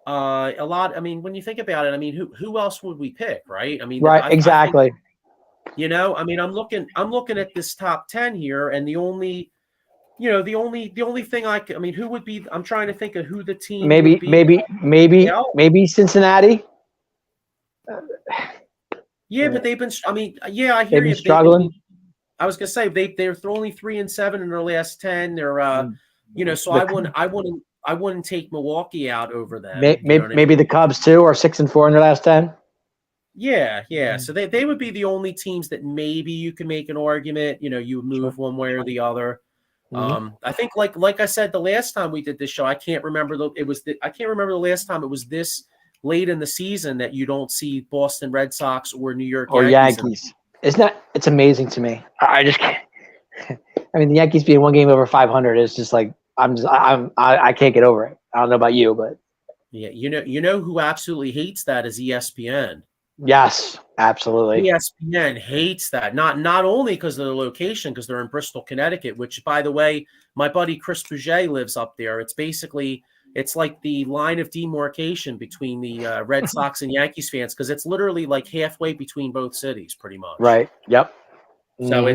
a lot. I mean, when you think about it, I mean, who else would we pick, right? I mean, right, exactly. I mean, I'm looking at this top 10 here, and the only thing who would be? I'm trying to think of who the team. Maybe Cincinnati. Yeah, but they've been. I mean, yeah, I hear they've you. Been struggling. I was gonna say they're only 3-7 in their last 10. They're so I wouldn't take Milwaukee out over them. Maybe the Cubs too are 6-4 in their last 10. Yeah. So they would be the only teams that maybe you can make an argument. You move one way or the other. Mm-hmm. I think like I said the last time we did this show, I can't remember the last time it was this late in the season that you don't see Boston Red Sox or New York or Yankees. It's amazing to me. I just can't. I mean, the Yankees being one game over 500 is just like I can't get over it. I don't know about you, but yeah, you know who absolutely hates that is ESPN. Yes, absolutely. ESPN hates that. Not only because of their location, because they're in Bristol, Connecticut, which, by the way, my buddy Chris Bouget lives up there. It's like the line of demarcation between the Red Sox and Yankees fans, because it's literally like halfway between both cities, pretty much. Right. Yep. So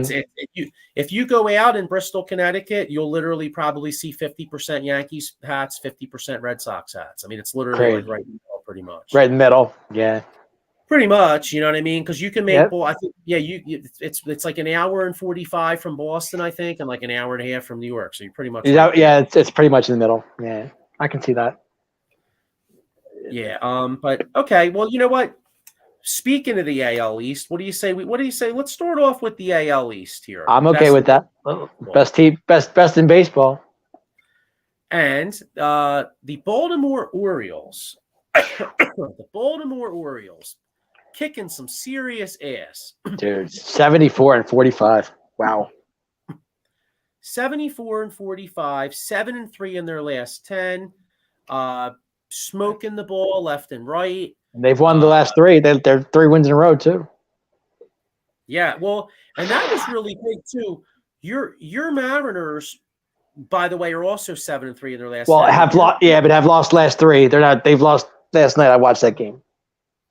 if you go out in Bristol, Connecticut, you'll literally probably see 50% Yankees hats, 50% Red Sox hats. I mean, it's literally like right in the middle, pretty much. Right in the middle. Yeah. Pretty much, you know what I mean? Because you can make, I think, it's like an hour and 45 from Boston, I think, and like an hour and a half from New York. So you're pretty much. Yeah, it's pretty much in the middle. Yeah, I can see that. Yeah. But okay. Well, you know what? Speaking of the AL East, what do you say? What do you say? Let's start off with the AL East here. I'm okay with that. Best team, best in baseball. And the Baltimore Orioles, the Baltimore Orioles, kicking some serious ass. Dude, 74-45. Wow. 74-45, 7-3 in their last 10. Smoking the ball left and right. And they've won the last 3. They're 3 wins in a row too. Yeah, well, and that was really big too. Your Mariners, by the way, are also 7-3 in their last. Well, 10. have lost last 3. They're not. They've lost last night. I watched that game.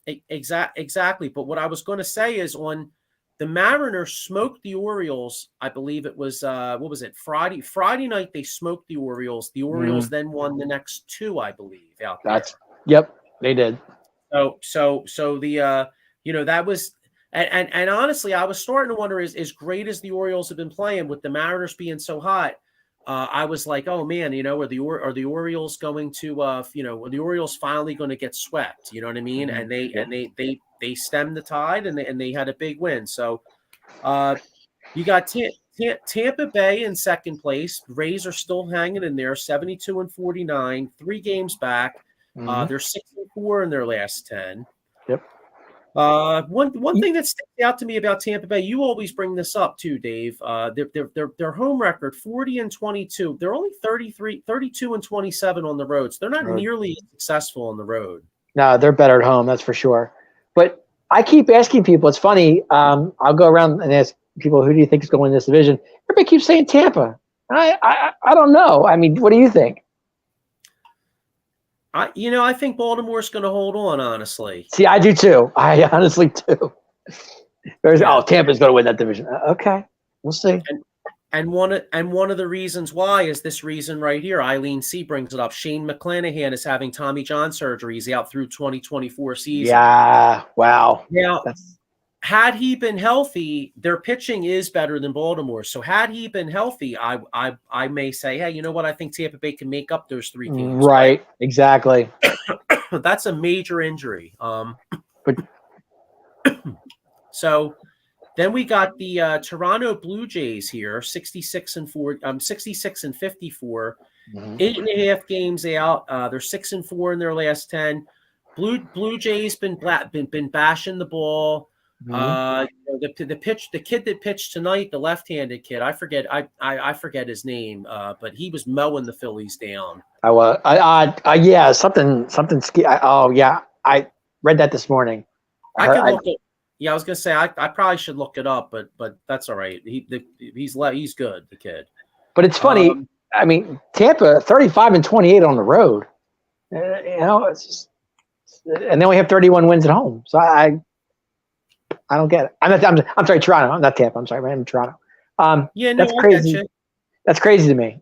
Exactly. But what I was going to say is on the Mariners smoked the Orioles. I believe it was what was it? Friday night they smoked the Orioles. The Orioles then won the next 2, I believe, out there. Yep, they did. So the that was and honestly, I was starting to wonder as great as the Orioles have been playing with the Mariners being so hot. I was like, oh man, are the Orioles going to are the Orioles finally going to get swept? You know what I mean? And they stemmed the tide and they had a big win. So you got Tampa Bay in second place. Rays are still hanging in there, 72-49, 3 games back. They're 6-4 in their last 10. Yep. One thing that sticks out to me about Tampa Bay, you always bring this up too, Dave. Their home record 40-22. They're only 32-27 on the road. So they're not nearly as successful on the road. No, they're better at home, that's for sure. But I keep asking people. It's funny. I'll go around and ask people, who do you think is going to win this division? Everybody keeps saying Tampa. And I don't know. I mean, what do you think? I think Baltimore's going to hold on, honestly. See, I do too. I honestly do. Tampa's going to win that division. Okay, we'll see. And one of the reasons why is this reason right here. Eileen C. brings it up. Shane McClanahan is having Tommy John surgery. He's out through 2024 season. Yeah, wow. Now, had he been healthy, their pitching is better than Baltimore. So had he been healthy, I may say, hey, you know what? I think Tampa Bay can make up those 3 games. Right, exactly. That's a major injury. So then we got the Toronto Blue Jays here, 66-54, 54, 8.5 games out. They're 6-4 in their last 10. Blue Jays been bashing the ball. The kid that pitched tonight, the left-handed kid, I forget his name, but he was mowing the Phillies down. Yeah, something. I read that this morning. I was gonna say I probably should look it up, but that's all right. He's good, the kid. But it's funny. I mean, Tampa 35-28 on the road. It's just, and then we have 31 wins at home. So I don't get it. I'm sorry, Toronto. I'm not Tampa. I'm sorry, I'm Toronto. That's crazy. That's crazy to me.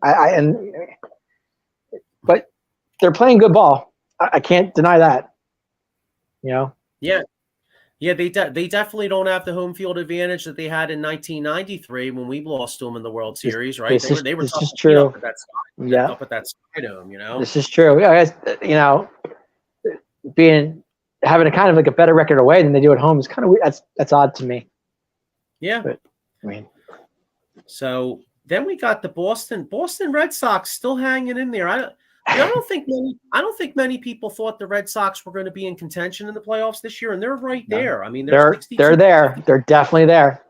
But they're playing good ball. I can't deny that. Yeah. Yeah, they definitely don't have the home field advantage that they had in 1993 when we lost to them in the World Series, right? They were tough to beat up at that side. Up at that Sky Dome, This is true. Having a kind of like a better record away than they do at home is kind of weird. That's odd to me. Yeah. But, I mean, so then we got the Boston Red Sox still hanging in there. I don't think many people thought the Red Sox were going to be in contention in the playoffs this year, and they're right there. I mean, they're there. They're definitely there.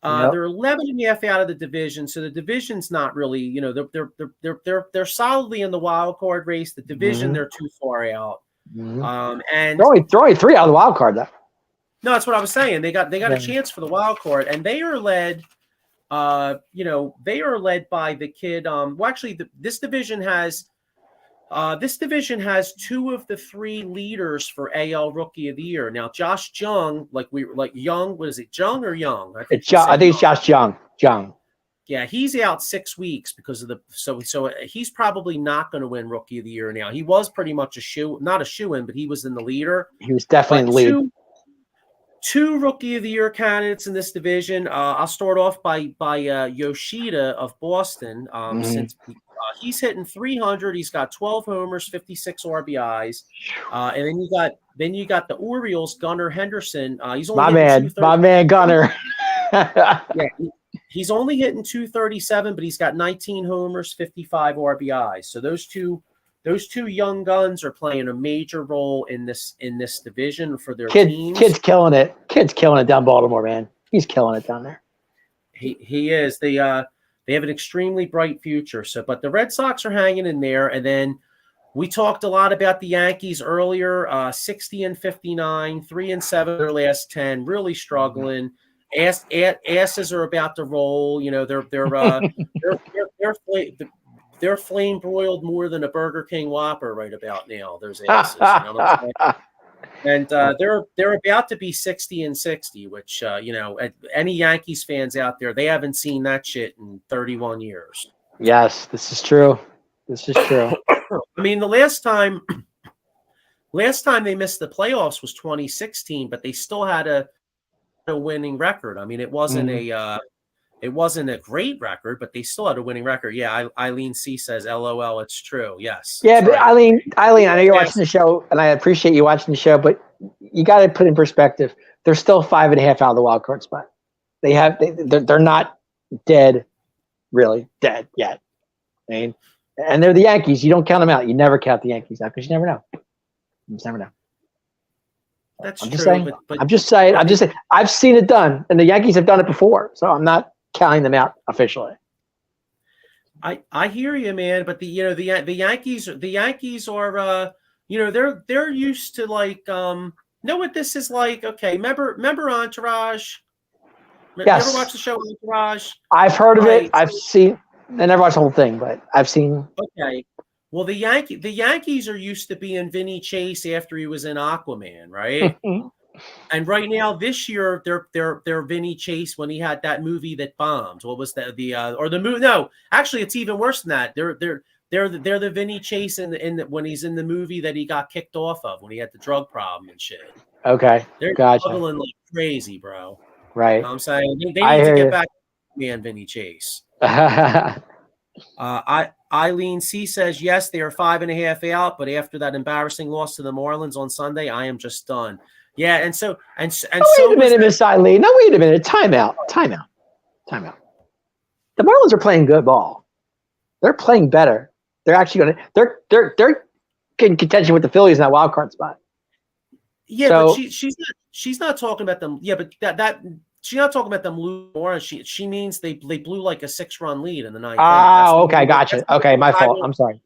They're 11.5 out of the division, so the division's not really. They're solidly in the wild card race. The division, they're too far out. And they're only 3 out of the wild card, though. No, that's what I was saying. They got a chance for the wild card, and they are led. They are led by the kid. This division has 2 of the 3 leaders for AL Rookie of the Year. Now, Josh Jung, Young. What is it, Jung or Young? I think it's Josh Jung. Jung. Yeah, he's out 6 weeks because of the so he's probably not going to win Rookie of the Year now. He was pretty much not a shoe-in, but he was in the leader. He was definitely in the lead. Two Rookie of the Year candidates in this division. I'll start off by Yoshida of Boston. Since He's hitting 300. He's got 12 homers, 56 RBIs, and then you got the Orioles. Gunnar Henderson. He's only my man Gunnar. Yeah, he's only hitting 237, but he's got 19 homers, 55 RBIs. So those two young guns are playing a major role in this division for their teams. Kid's killing it. Kid's killing it down Baltimore, man. He's killing it down there. He is. They have an extremely bright future. So, but the Red Sox are hanging in there, and then we talked a lot about the Yankees earlier. 60-59, 3-7 their last 10, really struggling. Asses are about to roll. You know, they're flame broiled more than a Burger King Whopper right about now. Those asses, you know what I'm saying? And they're about to be 60-60, which any Yankees fans out there, they haven't seen that shit in 31 years. Yes, this is true. I mean, the last time they missed the playoffs was 2016, but they still had a winning record. I mean, it wasn't a great record, but they still had a winning record. Yeah, Eileen C says, "LOL, it's true." Yes. Yeah, but right. Eileen, I know you're watching the show, and I appreciate you watching the show, but you got to put in perspective. They're still 5.5 out of the wild card spot. They're not dead, really dead yet. I mean, and they're the Yankees. You don't count them out. You never count the Yankees out because you never know. You just never know. That's I'm true. just saying. But I'm just saying. I've seen it done, and the Yankees have done it before, so I'm not counting them out officially. I hear you, man. But the Yankees are they're used to like know what this is like. Okay, remember Entourage? Yes. You ever watch the show Entourage? I've heard of it. I've seen. I never watched the whole thing, but I've seen. Okay. Well, the Yankees are used to being Vinny Chase after he was in Aquaman, right? And right now, this year, they're Vinny Chase when he had that movie that bombed. What was the movie? No, actually, it's even worse than that. They're the Vinny Chase when he's in the movie that he got kicked off of when he had the drug problem and shit. Okay, they're gotcha. struggling like crazy, bro. Right. You know what I'm saying they need to get back to man Vinny Chase. Eileen C says, yes, they are 5.5 out, but after that embarrassing loss to the Marlins on Sunday, I am just done. Yeah, and so wait a minute, Miss Eileen. No, wait a minute. Time out. The Marlins are playing good ball. They're playing better. They're actually they're getting contention with the Phillies in that wild card spot. Yeah, so, but she's not talking about them. Yeah, but that she's not talking about them losing more. She means they blew like a 6-run lead in the ninth. Oh, okay, gotcha. Okay, my fault. I'm sorry.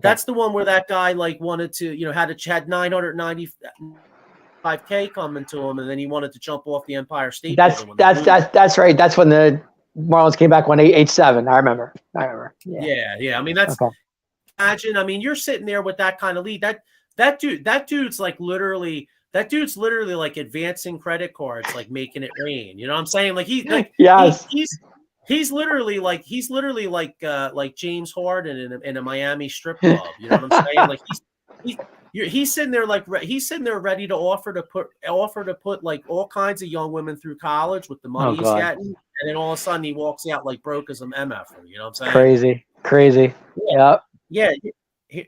That's the one where that guy like wanted to, had 995K coming to him, and then he wanted to jump off the Empire State. That's right. That's when the Marlins came back 8-7. I remember. Yeah. I mean, that's imagine. I mean, you're sitting there with that kind of lead. That dude's literally like advancing credit cards, like making it rain. You know what I'm saying? Like he's literally like James Harden in a Miami strip club. You know what I'm saying? Like he's sitting there ready to offer to put like all kinds of young women through college with the money he's getting, and then all of a sudden he walks out like broke as an MF. You know what I'm saying? Crazy. Yeah.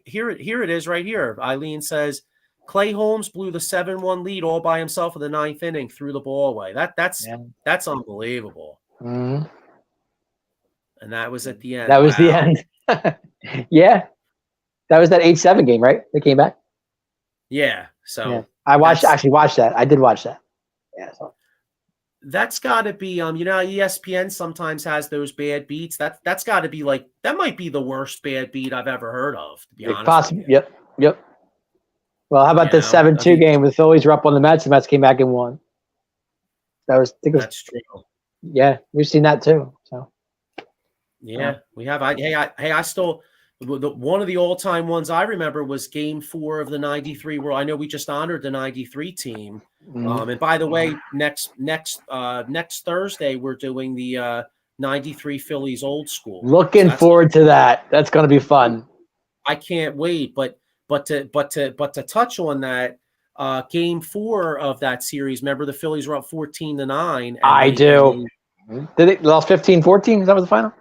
Here it is right here. Eileen says Clay Holmes blew the 7-1 lead all by himself in the 9th inning, threw the ball away. That's unbelievable. Mm-hmm. And that was at the end. That was the end. Yeah. That was that 8-7 game, right? They came back. Yeah. So I actually watched that. I did watch that. Yeah. So. That's got to be ESPN sometimes has those bad beats. That's got to be like that might be the worst bad beat I've ever heard of, to be honest. Possibly. Yep. Well, how about the 7-2 game with the Phillies were up on the Mets? The Mets came back and won. That's true. Yeah, we've seen that too. So. Yeah, we have. I still one of the all-time ones I remember was Game 4 of the '93 World. I know we just honored the '93 team. Mm-hmm. And by the way, next Thursday we're doing the '93 Phillies Old School. Looking forward to that. That's going to be fun. I can't wait. But to touch on that, Game 4 of that series. Remember the Phillies were up 14-9. I do. Did they lost 15-14? Is that was the final?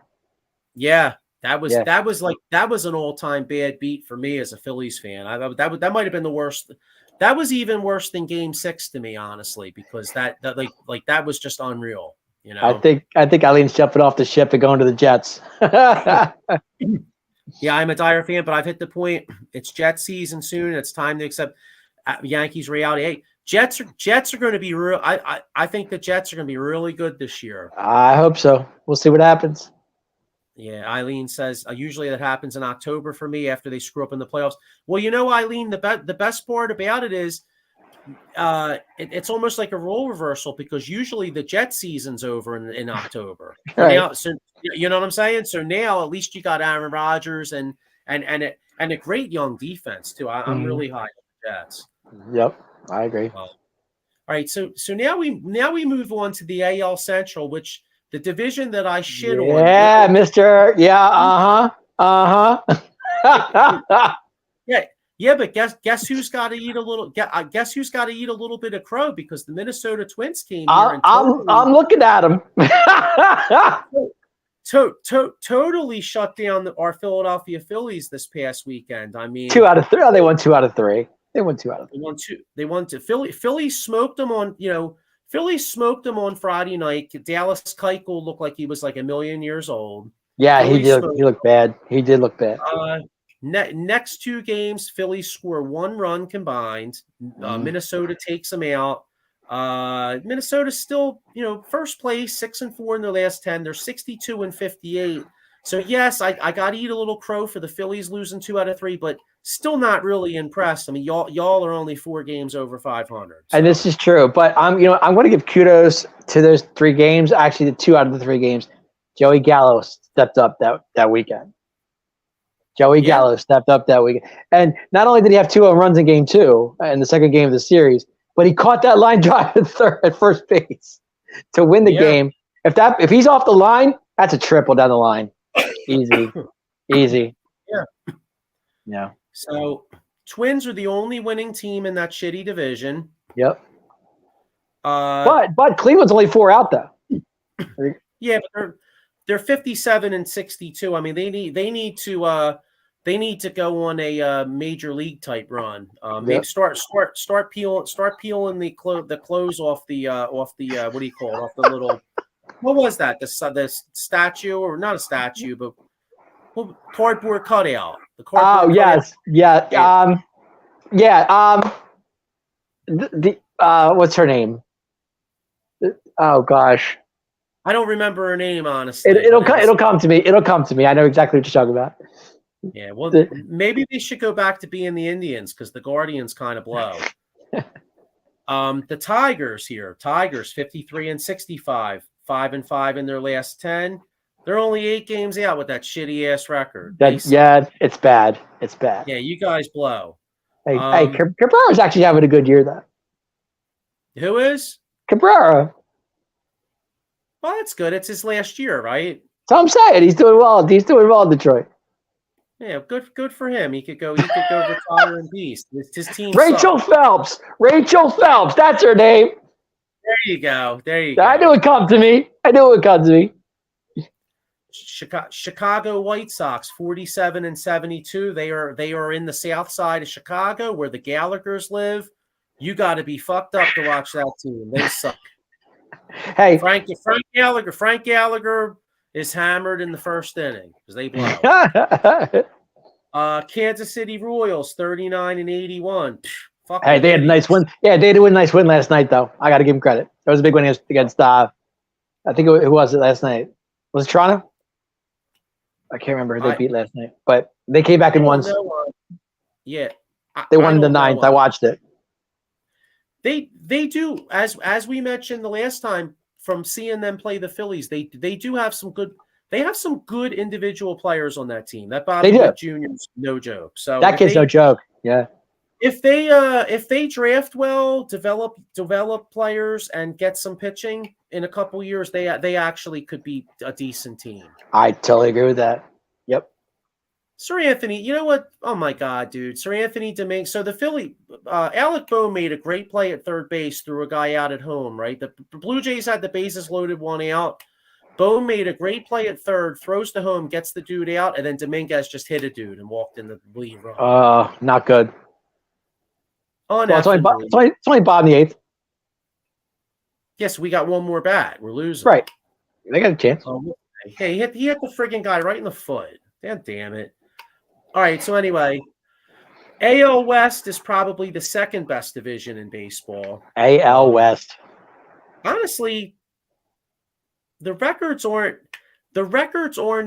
Yeah, That was an all-time bad beat for me as a Phillies fan. That might have been the worst. That was even worse than Game 6 to me, honestly, because that was just unreal. You know, I think Eileen's jumping off the ship and going to the Jets. Yeah, I'm a Dire fan, but I've hit the point. It's Jet season soon. It's time to accept Yankees reality. Hey, Jets are going to be real. I think the Jets are going to be really good this year. I hope so. We'll see what happens. Yeah, Eileen says usually that happens in October for me after they screw up in the playoffs. Well, you know, Eileen, the best part about it is it's almost like a role reversal because usually the Jet season's over in October. Right. Now, so you know what I'm saying? So now at least you got Aaron Rodgers and a great young defense too. I'm really high on the Jets. Yep, I agree. All right, so now we move on to the AL Central, which the division that I shit on. Yeah, Mister. Yeah. Yeah, but guess who's got to eat a little? Guess who's got to eat a little bit of crow because the Minnesota Twins came here. I'm looking at them. Totally shut down our Philadelphia Phillies this past weekend. I mean, 2 out of 3. Oh, they won 2 out of 3. They won 2 out of 3. They won two. Phillies smoked them on. Phillies smoked them on Friday night. Dallas Keuchel looked like he was like a million years old. Yeah, he looked bad. He did look bad. Next 2 games, Phillies score 1 run combined. Minnesota takes them out. Minnesota's still, first place, 6-4 in their last 10. They're 62-58. So yes, I got to eat a little crow for the Phillies losing 2 out of 3, but still not really impressed. I mean, y'all are only 4 games over 500. So. And this is true, but I'm going to give kudos to those 3 games. Actually, the 2 out of the 3 games, Joey Gallo stepped up that weekend. Gallo stepped up that weekend. And not only did he have 2 home runs in game 2 in the second game of the series, but he caught that line drive at first base to win the game. If he's off the line, that's a triple down the line. Easy. Yeah. So Twins are the only winning team in that shitty division. Yep. But Cleveland's only 4 out though. Yeah, but they're 57-62. I mean, they need to go on a major league type run. Maybe start peeling the clothes off the what do you call it? Off the little what was that? The statue, or not a statue, but cardboard cutout. The cardboard cutout. What's her name? Oh gosh. I don't remember her name, honestly. It'll come to me. It'll come to me. I know exactly what you're talking about. Yeah, well, maybe they should go back to being the Indians because the Guardians kind of blow. The Tigers 53-65, 5-5 in their last 10. They're only 8 games out with that shitty ass record. It's bad. It's bad. Yeah, you guys blow. Hey, Cabrera's actually having a good year though. Who is? Cabrera. Well, that's good. It's his last year, right? So I'm saying he's doing well. He's doing well in Detroit. Yeah, good for him. He could go retire in peace. His team. Rachel Phelps. That's her name. There you go. I knew it come to me. Chicago White Sox 47-72. They are in the south side of Chicago where the Gallaghers live. You got to be fucked up to watch that team. They suck. Hey, Frank Gallagher is hammered in the first inning because they blow. Kansas City Royals 39-81. Hey, they had a nice win. Yeah, they had a nice win last night, though. I got to give them credit. That was a big win against I think it was last night. Was it Toronto? I can't remember who they beat last night, but they came back and won. Yeah, they won in the 9th. I watched it. They do, as we mentioned the last time from seeing them play the Phillies. They do have some good. They have some good individual players on that team. That Bobby Witt Jr. is no joke. So that kid's no joke. Yeah. If they draft well, develop players, and get some pitching in a couple years, they actually could be a decent team. I totally agree with that. Yep. Sir Anthony, you know what? Oh my God, dude! Sir Anthony Dominguez. So the Philly, Alec Boehm made a great play at third base, threw a guy out at home. Right, the Blue Jays had the bases loaded, 1 out. Bone made a great play at third, throws to home, gets the dude out, and then Dominguez just hit a dude and walked in the lead run. Not good. Well, It's only bottom of the 8th. Yes, we got one more bat. We're losing. Right. They got a chance. Hey, he hit the friggin' guy right in the foot. Damn it. All right, so anyway, AL West is probably the second best division in baseball. AL West. Honestly, the records aren't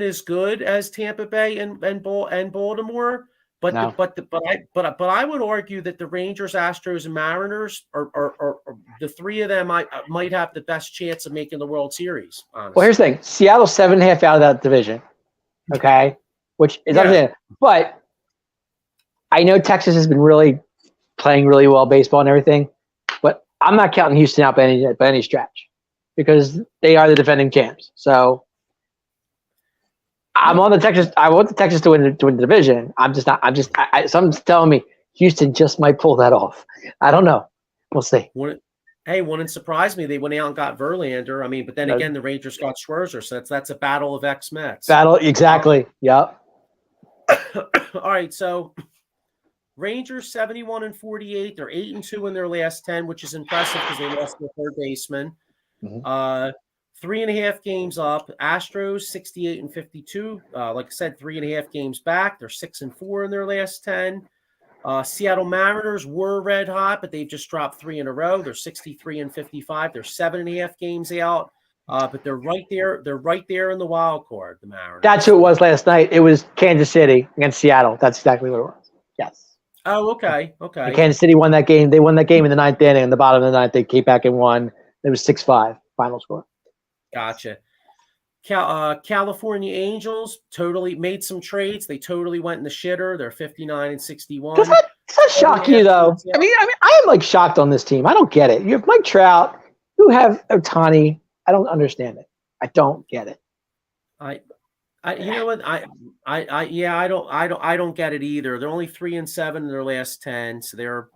as good as Tampa Bay and Baltimore. But No. but I would argue that the Rangers, Astros, and Mariners are the three of them might have the best chance of making the World Series. Honestly. Well, here's the thing: Seattle's 7.5 out of that division. Okay, which is understandable. But I know Texas has been really playing really well baseball and everything. But I'm not counting Houston out by any stretch because they are the defending champs. So. I'm on the Texas. I want the Texas to win the division. I'm just not. Something's telling me Houston just might pull that off. I don't know. We'll see. Wouldn't surprise me. They went out and got Verlander. I mean, but then again, the Rangers got Scherzer, so that's a battle of ex-Mets. Battle exactly. Yep. All right, so Rangers 71-48. They're 8-2 in their last 10, which is impressive because they lost their third baseman. Mm-hmm. 3.5 games up. Astros 68-52. Like I said, 3.5 games back. They're 6-4 in their last 10. Seattle Mariners were red hot, but they've just dropped 3 in a row. They're 63-55. They're 7.5 games out. But they're right there. They're right there in the wild card. The Mariners. That's who it was last night. It was Kansas City against Seattle. That's exactly what it was. Yes. Oh, okay. And Kansas City won that game. They won that game in the 9th inning. In the bottom of the 9th, they came back and won. It was 6-5 final score. Gotcha. California Angels totally made some trades. They totally went in the shitter. They're 59-61. Does that shock you though? I mean, I am like shocked on this team. I don't get it. You have Mike Trout. You have Ohtani. I don't understand it. I don't get it. You know what? I don't get it either. They're only 3-7 in their last 10, so they're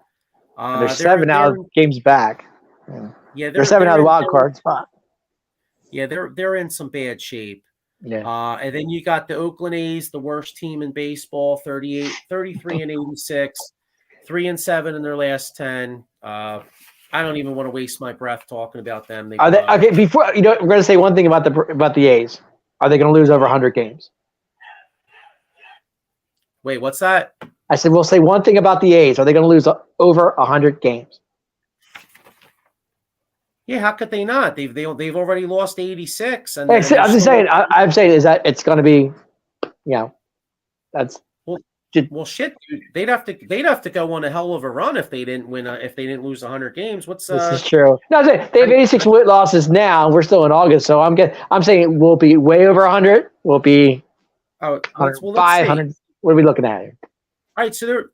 7 out games back. Yeah, they're 7 out of the wild card spot. Yeah, they're in some bad shape. Yeah. And then you got the Oakland A's, the worst team in baseball, 33-86, 3-7 in their last 10. I don't even want to waste my breath talking about them. Are they okay? Before we're going to say one thing about the A's. Are they going to lose over 100 games? Wait, what's that? I said we'll say one thing about the A's. Are they going to lose over 100 games? Yeah, how could they not? They've already lost 86. And I'm just saying. I'm saying is that it's going to be, that's well, shit, dude. They'd have to go on a hell of a run if they didn't win. If they didn't lose 100 games. This is true. No, they have 86 losses now. We're still in August, so I'm saying we'll be way over 100. We'll be 100. What are we looking at here? All right, so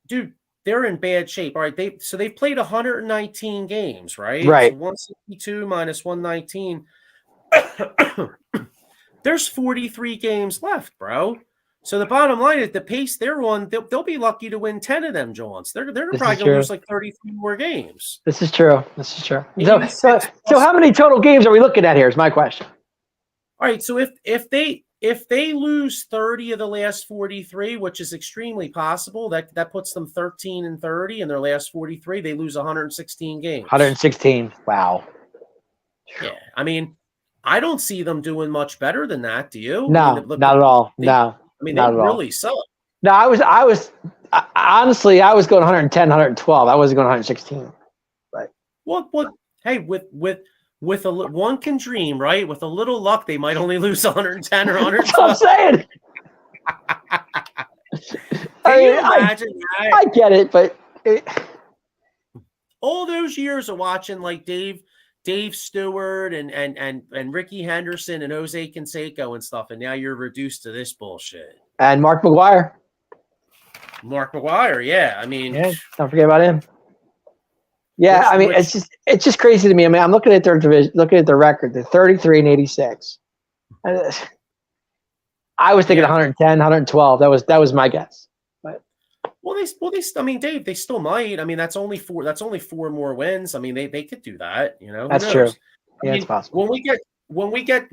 they're in bad shape. All right, they've played 119 games, right? Right. So 162 minus 119. There's 43 games left, bro. So the bottom line is the pace they're on, they'll be lucky to win 10 of them, Johns. They're probably going to lose like 33 more games. This is true. So how many total games are we looking at here is my question. All right, so if they lose 30 of the last 43, which is extremely possible, that puts them 13-30 in their last 43. They lose 116 games. 116. Wow. Yeah, I mean, I don't see them doing much better than that. Do you? No, not at all. No. I mean, they really suck. No, honestly, I was going 110, 112. I wasn't going 116. But what? Hey, with one can dream, right? With a little luck, they might only lose 110 or 112. That's what I'm saying. I get it, but all those years of watching like Dave Stewart and Ricky Henderson and Jose Canseco and stuff, and now you're reduced to this bullshit. And Mark McGwire, yeah. I mean, don't forget about him. Yeah, it's just crazy to me. I mean, I'm looking at their division, looking at their record. They're 33-86. I was thinking 110, 112. That was my guess. But I mean, Dave, they still might. I mean, that's only 4 more wins. I mean, they could do that. That's true. Yeah, it's possible. when we get,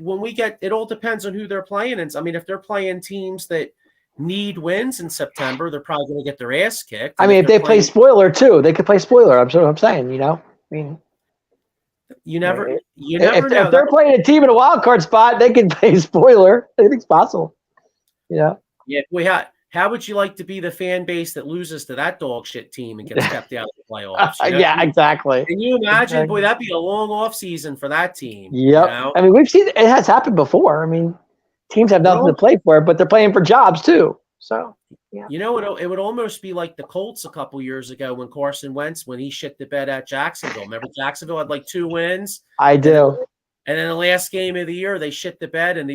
it all depends on who they're playing. And I mean, if they're playing teams that need wins in September, they're probably going to get their ass kicked. I mean, if they play spoiler too, they could play spoiler. I'm sure what I'm saying, you know. I mean, you never know. If they're playing a team in a wild card spot, they can play spoiler. Anything's possible. Yeah. Yeah. How would you like to be the fan base that loses to that dog shit team and gets kept out of the playoffs? You know? Yeah, exactly. Can you imagine? Boy, that'd be a long off season for that team. Yep. You know? I mean, we've seen it has happened before. I mean, teams have nothing to play for, but they're playing for jobs too. So, yeah. You know, it would almost be like the Colts a couple years ago when Carson Wentz, when he shit the bed at Jacksonville. Remember, Jacksonville had like 2 wins. I do. And then the last game of the year, they shit the bed, and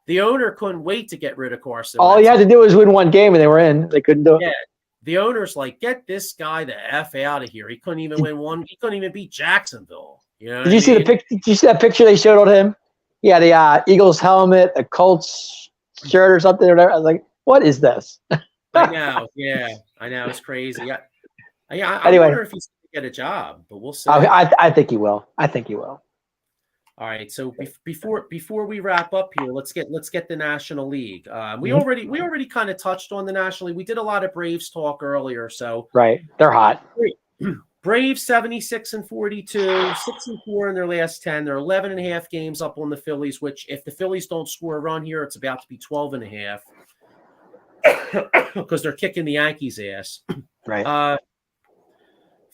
the owner couldn't wait to get rid of Carson All Wentz. you had to do was win 1 game, and they were in. They couldn't do it. Yeah. The owner's like, get this guy the F out of here. He couldn't even win one. He couldn't even beat Jacksonville. You know? Did you see the picture? Did you see that picture they showed on him? Yeah, the Eagles helmet, a Colts shirt or something. Or whatever. I was like, what is this? I know. Yeah, I know. It's crazy. I Anyway. wonder if he's going to get a job, but we'll see. I think he will. I think he will. All right. So before we wrap up here, let's get the National League. We already kind of touched on the National League. We did a lot of Braves talk earlier. So right, they're hot. Braves 76 and 42, 6-4 in their last 10. They're 11 and a half games up on the Phillies. Which if the Phillies don't score a run here, it's about to be 12 and a half because they're kicking the Yankees' ass. Right.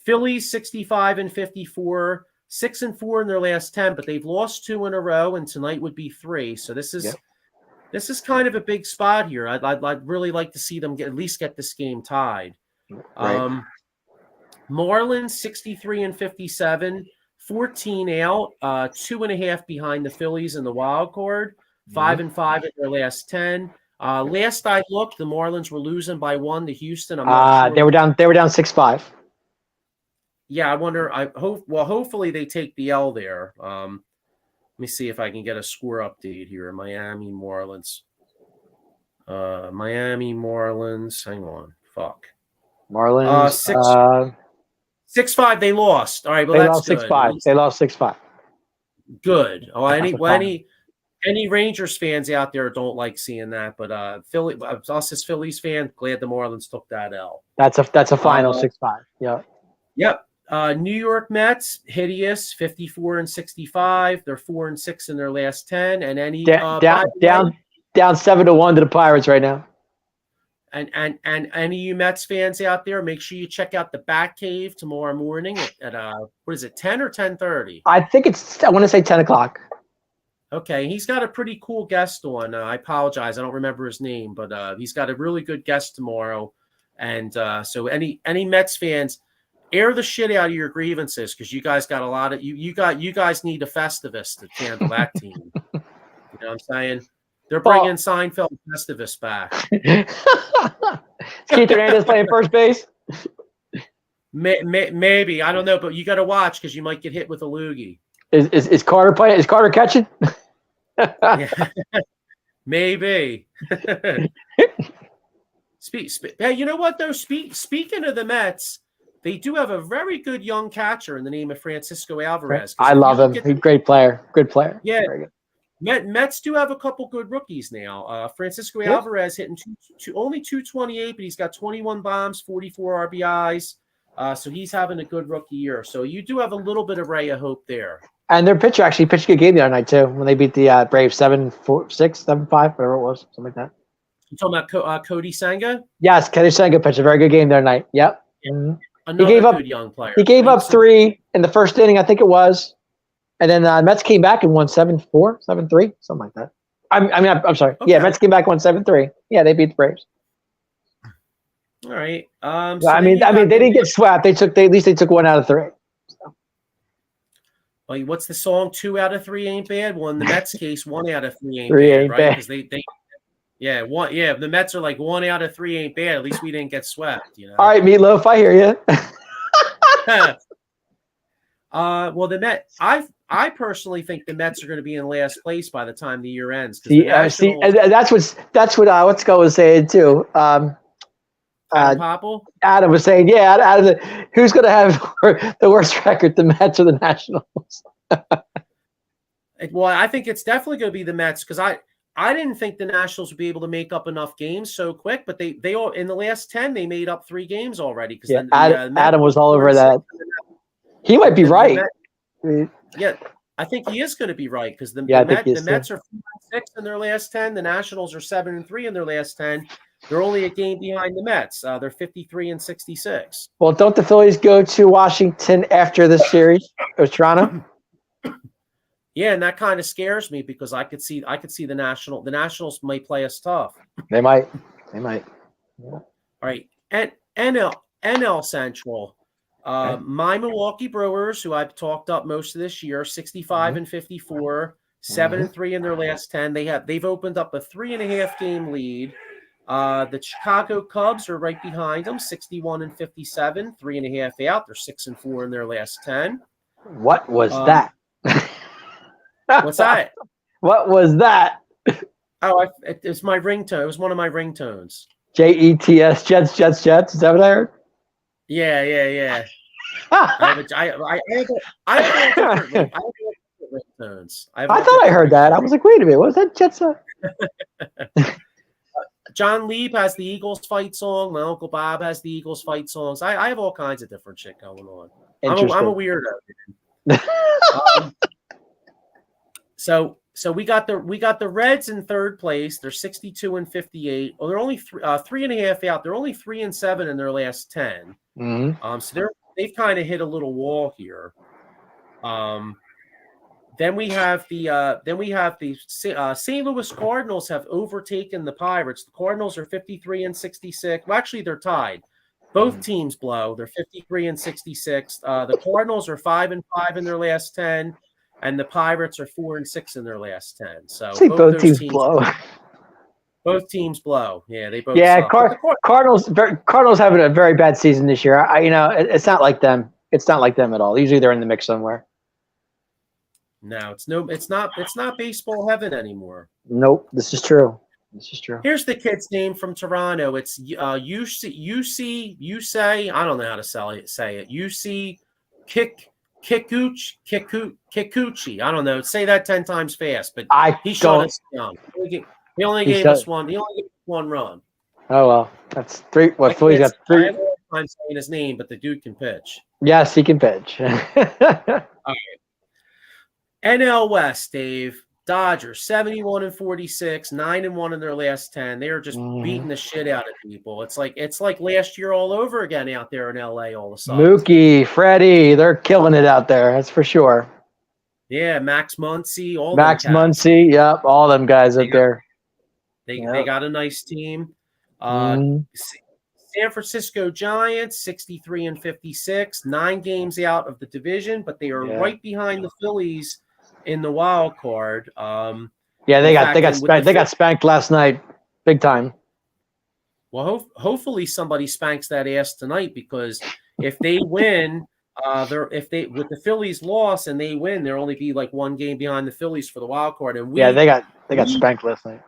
Phillies 65 and 54. 6-4 in their last 10, but they've lost 2 in a row, and tonight would be 3. So this is kind of a big spot here. I'd really like to see them at least get this game tied. Right. Marlins 63 and 57, 14 out, 2.5 behind the Phillies in the wild card, 5 and 5 in their last 10. Last I looked, the Marlins were losing by 1 to Houston. I'm not sure. They were down 6-5. Yeah, I wonder. Hopefully they take the L there. Let me see if I can get a score update here. Miami Marlins. Hang on. Fuck. Marlins. 6-5. They lost. All right, well they that's lost 6-5. They lost 6-5. Good. Oh, any Rangers fans out there don't like seeing that, but us as Phillies fans, glad the Marlins took that L. That's a final 6-5. Yeah. Yep. New York Mets, hideous, 54 and 65. They're 4 and 6 in their last 10. And any down 7-1 to the Pirates right now. And any of you Mets fans out there, make sure you check out the Batcave tomorrow morning at what is it, 10 or 10:30? I think I want to say 10 o'clock. Okay, he's got a pretty cool guest on. I apologize, I don't remember his name, but he's got a really good guest tomorrow. And so any Mets fans, air the shit out of your grievances because you guys got a lot of you guys need a Festivus to handle that team. You know what I'm saying? They're bringing Seinfeld and Festivus back. Keith Hernandez playing first base. Maybe I don't know, but you got to watch because you might get hit with a loogie. Is Carter playing? Is Carter catching? Maybe. Hey, you know what though? Speaking of the Mets. They do have a very good young catcher in the name of Francisco Alvarez. I love him. He's a great player. Good player. Yeah. Mets do have a couple good rookies now. Francisco Alvarez hitting only 228, but he's got 21 bombs, 44 RBIs. So he's having a good rookie year. So you do have a little bit of ray of hope there. And their pitcher actually pitched a good game the other night too when they beat the Braves 7-4, 6-7-5, whatever it was, something like that. You talking about Cody Senga? Yes, Cody Senga pitched a very good game the other night. Yep. Mm-hmm. Another good young player. He gave up 3 in the first inning, I think it was, and then Mets came back and won 7-4, 7-3, something like that. I'm sorry. Okay. Yeah, Mets came back and won 7-3. Yeah, they beat the Braves. All right. They didn't get swept. At least they took 1 out of 3. So. Well, what's the song? 2 out of 3 ain't bad. Well, in the Mets case, 1 out of 3 ain't bad, right? Because they. Yeah, the Mets are like 1 out of 3 ain't bad. At least we didn't get swept, you know. All right, Meatloaf, I hear you. Well, the Mets, I personally think the Mets are going to be in last place by the time the year ends. That's what what's going was saying too. Adam Popple? Adam was saying, who's going to have the worst record, the Mets or the Nationals? Well, I think it's definitely going to be the Mets because I didn't think the Nationals would be able to make up enough games so quick, but they all in the last 10 they made up 3 games already because Yeah, Adam was all over that. He might be right. Yeah, I think he is going to be right because the Mets are 4-6 in their last 10. The Nationals are 7-3 in their last 10. They're only a game behind the Mets. They're 53-66. Well, don't the Phillies go to Washington after this series or Toronto? Yeah, and that kind of scares me because I could see the Nationals might play us tough. They might. Yeah. All right, and NL Central. My Milwaukee Brewers, who I've talked up most of this year, 65-54, 7-3 in their last 10. They've opened up a 3.5 game lead. The Chicago Cubs are right behind them, 61-57, 3.5 out. They're 6-4 in their last 10. What was that? What's that? What was that? Oh, it's my ringtone. It was one of my ringtones. JETS, Jets. Is that what I heard? Yeah. I have different ringtones. I thought I heard that. I was like, wait a minute, what was that Jets? John Lieb has the Eagles fight song. My Uncle Bob has the Eagles fight songs. I have all kinds of different shit going on. I'm a weirdo. So we got the Reds in third place. They're 62-58. Well, they're only 3.5 out. They're only 3-7 in their last 10. So they've kind of hit a little wall here. Then we have the St. Louis Cardinals have overtaken the Pirates. The Cardinals are 53-66. Well, actually, they're tied. Both teams blow. They're 53-66. The Cardinals are 5-5 in their last 10. And the Pirates are 4-6 in their last 10. So both teams blow. Both teams blow. Yeah, they both. Yeah, Cardinals having a very bad season this year. It's not like them. It's not like them at all. Usually they're in the mix somewhere. No, it's not baseball heaven anymore. Nope, this is true. Here's the kid's name from Toronto. It's UC. I don't know how to say it. UC Kikuchi. I don't know. Say that 10 times fast, but he shut us down. He only gave us one run. Oh well, that's 3. What Philly's got 3. I'm saying his name, but the dude can pitch. Yes, he can pitch. All right. NL West, Dave. Dodgers 71-46, 9-1 in their last 10. They are just beating the shit out of people. It's like last year all over again out there in LA all of a sudden. Mookie, Freddie, they're killing it out there. That's for sure. Yeah, Max Muncy, Muncy, yep, all them guys up there. They got a nice team. San Francisco Giants 63-56, 9 games out of the division, but they are right behind the Phillies in the wild card. They got spanked last night, big time. Well, hopefully somebody spanks that ass tonight because if they win, with the Phillies loss and they win, they'll only be like 1 game behind the Phillies for the wild card. And they got spanked last night.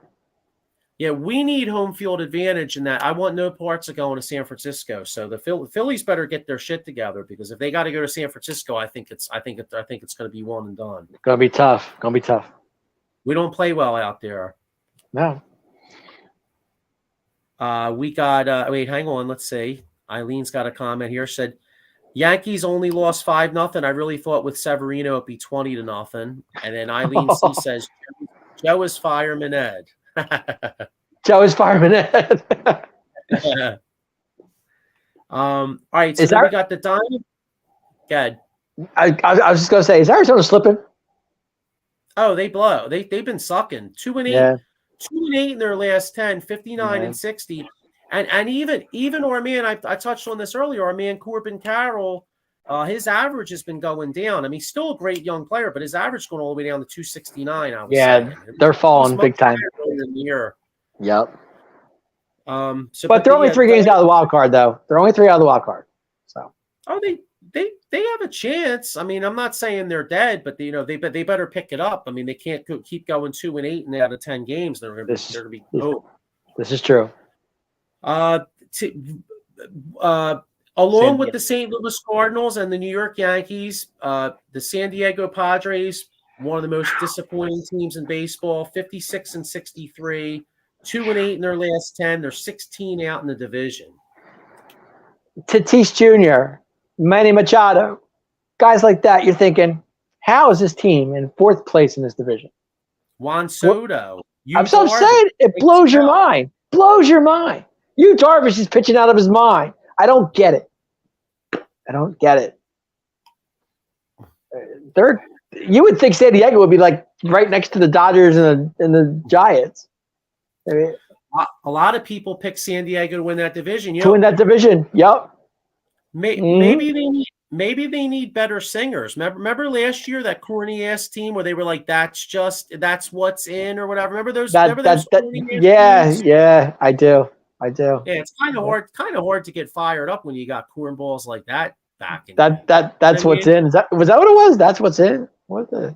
Yeah, we need home field advantage in that. I want no parts of going to San Francisco. So the Phillies better get their shit together because if they got to go to San Francisco, I think it's going to be one and done. Gonna be tough. We don't play well out there. No. We got wait, hang on. Let's see. Eileen's got a comment here. Said Yankees only lost 5-0. I really thought with Severino it'd be 20-0. And then Eileen C says Joe is Fireman Ed. Joe is Fireman Ed. All right. So we got the Diamond. Good. I was just gonna say, is Arizona slipping? Oh, they blow. They've been sucking 2-8, 2-8 in their last 10, 59-60, and even our man. I touched on this earlier. Our man Corbin Carroll, his average has been going down. I mean, he's still a great young player, but his average is going all the way down to 269. They're falling big time. Yep. But they're only 3 games out of the wild card, though. They're only 3 out of the wild card. So. Oh, they have a chance. I mean, I'm not saying they're dead, but they better pick it up. I mean, they can't keep going 2-8 and out of 10 games. They're going to be. This is true. Along with the St. Louis Cardinals and the New York Yankees, the San Diego Padres one of the most disappointing teams in baseball. 56-63, 2-8 in their last 10. They're 16 out in the division. Tatis Jr., Manny Machado, guys like that. You're thinking, how is this team in 4th place in this division? Juan Soto. I'm so saying it blows your mind. Blows your mind. Yu Darvish is pitching out of his mind. I don't get it. You would think San Diego would be like right next to the Dodgers and the Giants. I mean, a lot of people pick San Diego to win that division. To win that division, yep. Maybe they need better singers. Remember last year that corny ass team where they were like, that's what's in or whatever. Remember those? Yeah, I do. Yeah, it's kind of hard to get fired up when you got cornballs like that back in. That's what's in. Was that what it was? That's what's in. What the?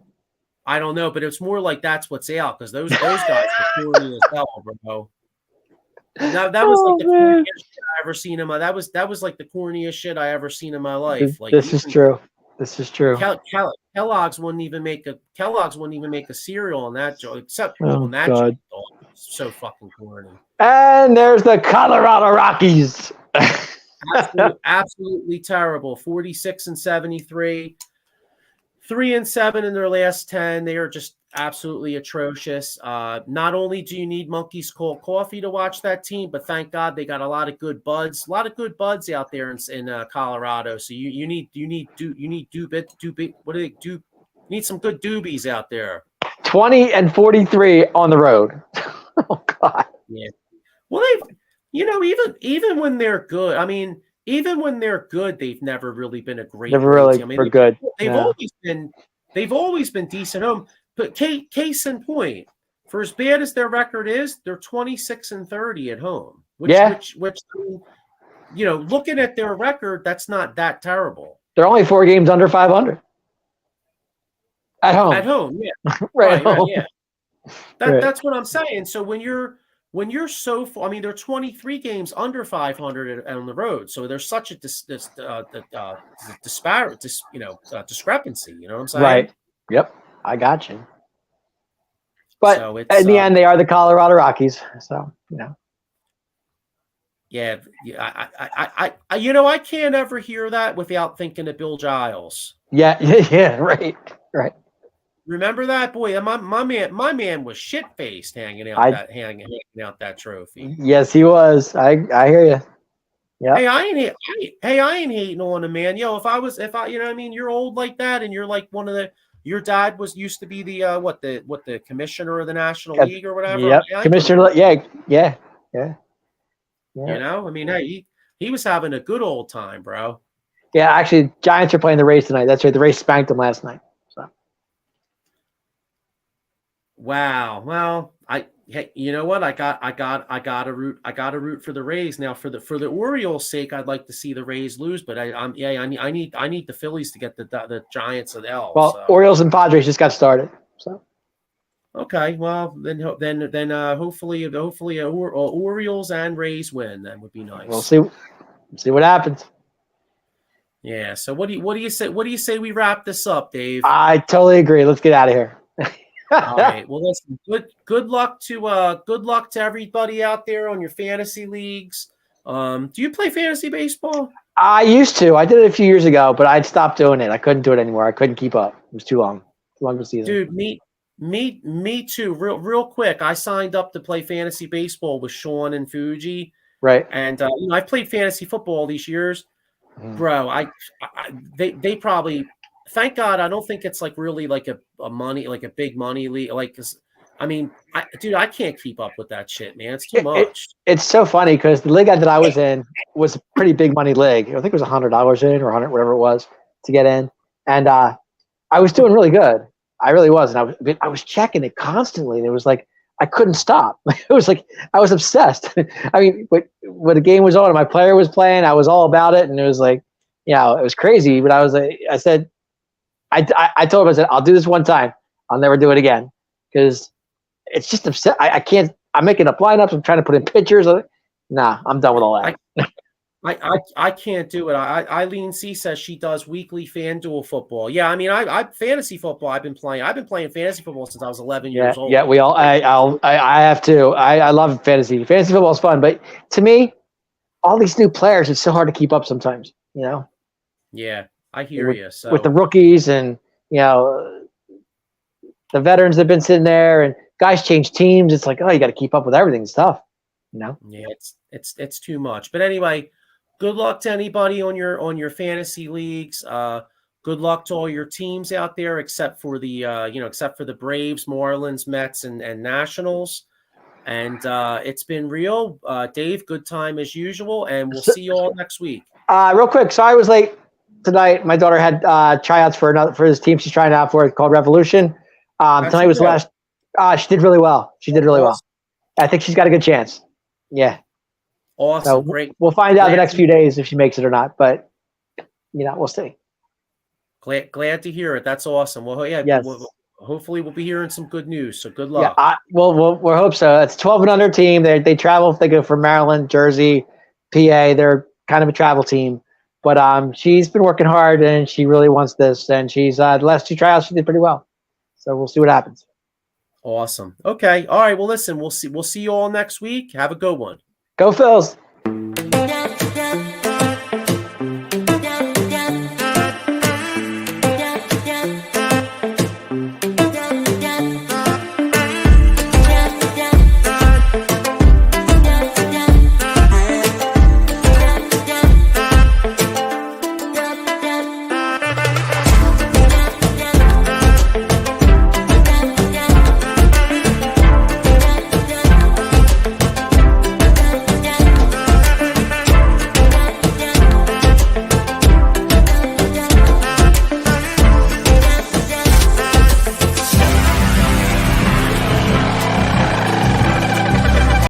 I don't know, but it's more like that's what's out because those guys were corny as hell, bro. That was like the corniest shit I ever seen in my. That was like the corniest shit I ever seen in my life. Like this is true. Kellogg's wouldn't even make a cereal on that joke except on that joke. So fucking corny. And there's the Colorado Rockies. Absolutely terrible. 46-73, 3-7 in their last 10. They are just absolutely atrocious. Not only do you need monkeys called coffee to watch that team, but thank God they got a lot of good buds. A lot of good buds out there in Colorado. So you need some good doobies out there. 20-43 on the road. Oh God. Yeah. Well, even when they're good, I mean, even when they're good, they've never really been a great. Never really were good. They've always been decent home. But case in point, for as bad as their record is, they're 26-30 at home. Which looking at their record, that's not that terrible. They're only 4 games under 500 at home. At home, yeah, right, yeah. That's what I'm saying. So when you're so far, I mean, they're 23 games under 500 on the road. So there's such a discrepancy. You know what I'm saying? Right. Yep. I got you. But in the end, they are the Colorado Rockies. So, Yeah. I can't ever hear that without thinking of Bill Giles. Yeah. Right. Remember that, boy? My man was shit faced hanging out that trophy. Yes, he was. I hear you. Yeah. Hey, I ain't hating on him, man. Yo, if I you're old like that, and you're like your dad used to be the commissioner of the National League or whatever. Yep. Commissioner. Yeah. I mean, hey, he was having a good old time, bro. Yeah, actually, Giants are playing the Rays tonight. That's right. The Rays spanked them last night. So. Wow. Well, you know what? I got to root for the Rays now. For the Orioles' sake, I'd like to see the Rays lose, but I need the Phillies to get the Giants an L. Well, so. Orioles and Padres just got started. So. Okay, well then hopefully Orioles and Rays win. That would be nice. We'll see what happens. Yeah. So what do you say? What do you say we wrap this up, Dave? I totally agree. Let's get out of here. All right. Well, listen. Good luck to everybody out there on your fantasy leagues. Do you play fantasy baseball? I used to. I did it a few years ago, but I'd stopped doing it. I couldn't do it anymore. I couldn't keep up. It was too long. Too long of a season. Dude, me too. Real quick. I signed up to play fantasy baseball with Sean and Fuji. Right. And I've played fantasy football all these years. Bro, they probably, thank God, I don't think it's like really like a big money league. Like, 'cause, I mean, I can't keep up with that shit, man. It's too much. It's so funny because the league that I was in was a pretty big money league. I think it was $100 in or 100, whatever it was, to get in. And I was doing really good. I really was. And I was checking it constantly. And it was like, I couldn't stop. It was like, I was obsessed. I mean, when the game was on and my player was playing, I was all about it. And it was like, it was crazy. But I told him, I said, I'll do this one time. I'll never do it again. Because it's just upset. I can't, I'm making up lineups. I'm trying to put in pictures. Nah, I'm done with all that. I can't do it. Eileen C says she does weekly FanDuel football. Yeah, I mean, I fantasy football. I've been playing fantasy football since I was 11 years old. Yeah, we all. I have to. I love fantasy. Fantasy football is fun, but to me, all these new players, it's so hard to keep up sometimes. You know. Yeah, I hear you. So with the rookies and the veterans that have been sitting there and guys change teams, it's like, oh, you got to keep up with everything. It's tough. You know. Yeah, it's too much. But anyway. Good luck to anybody on your fantasy leagues. Good luck to all your teams out there, except for the Braves, Marlins, Mets, and Nationals. And it's been real, Dave. Good time as usual, and we'll see you all next week. Real quick, sorry I was late tonight. My daughter had tryouts for this team she's trying out for called Revolution. Tonight was the last. She did really well. Well. I think she's got a good chance. Yeah. Awesome. So great. We'll find out the next few days if she makes it or not, but we'll see. Glad to hear it. That's awesome. Well, yeah. Yes. Hopefully we'll be hearing some good news. So good luck. Yeah, we'll hope so. It's 12 and under team. They travel. They go from Maryland, Jersey, PA. They're kind of a travel team, but she's been working hard and she really wants this. And she's the last 2 tryouts she did pretty well. So we'll see what happens. Awesome. Okay. All right. Well, listen. We'll see you all next week. Have a good one. Go Phils.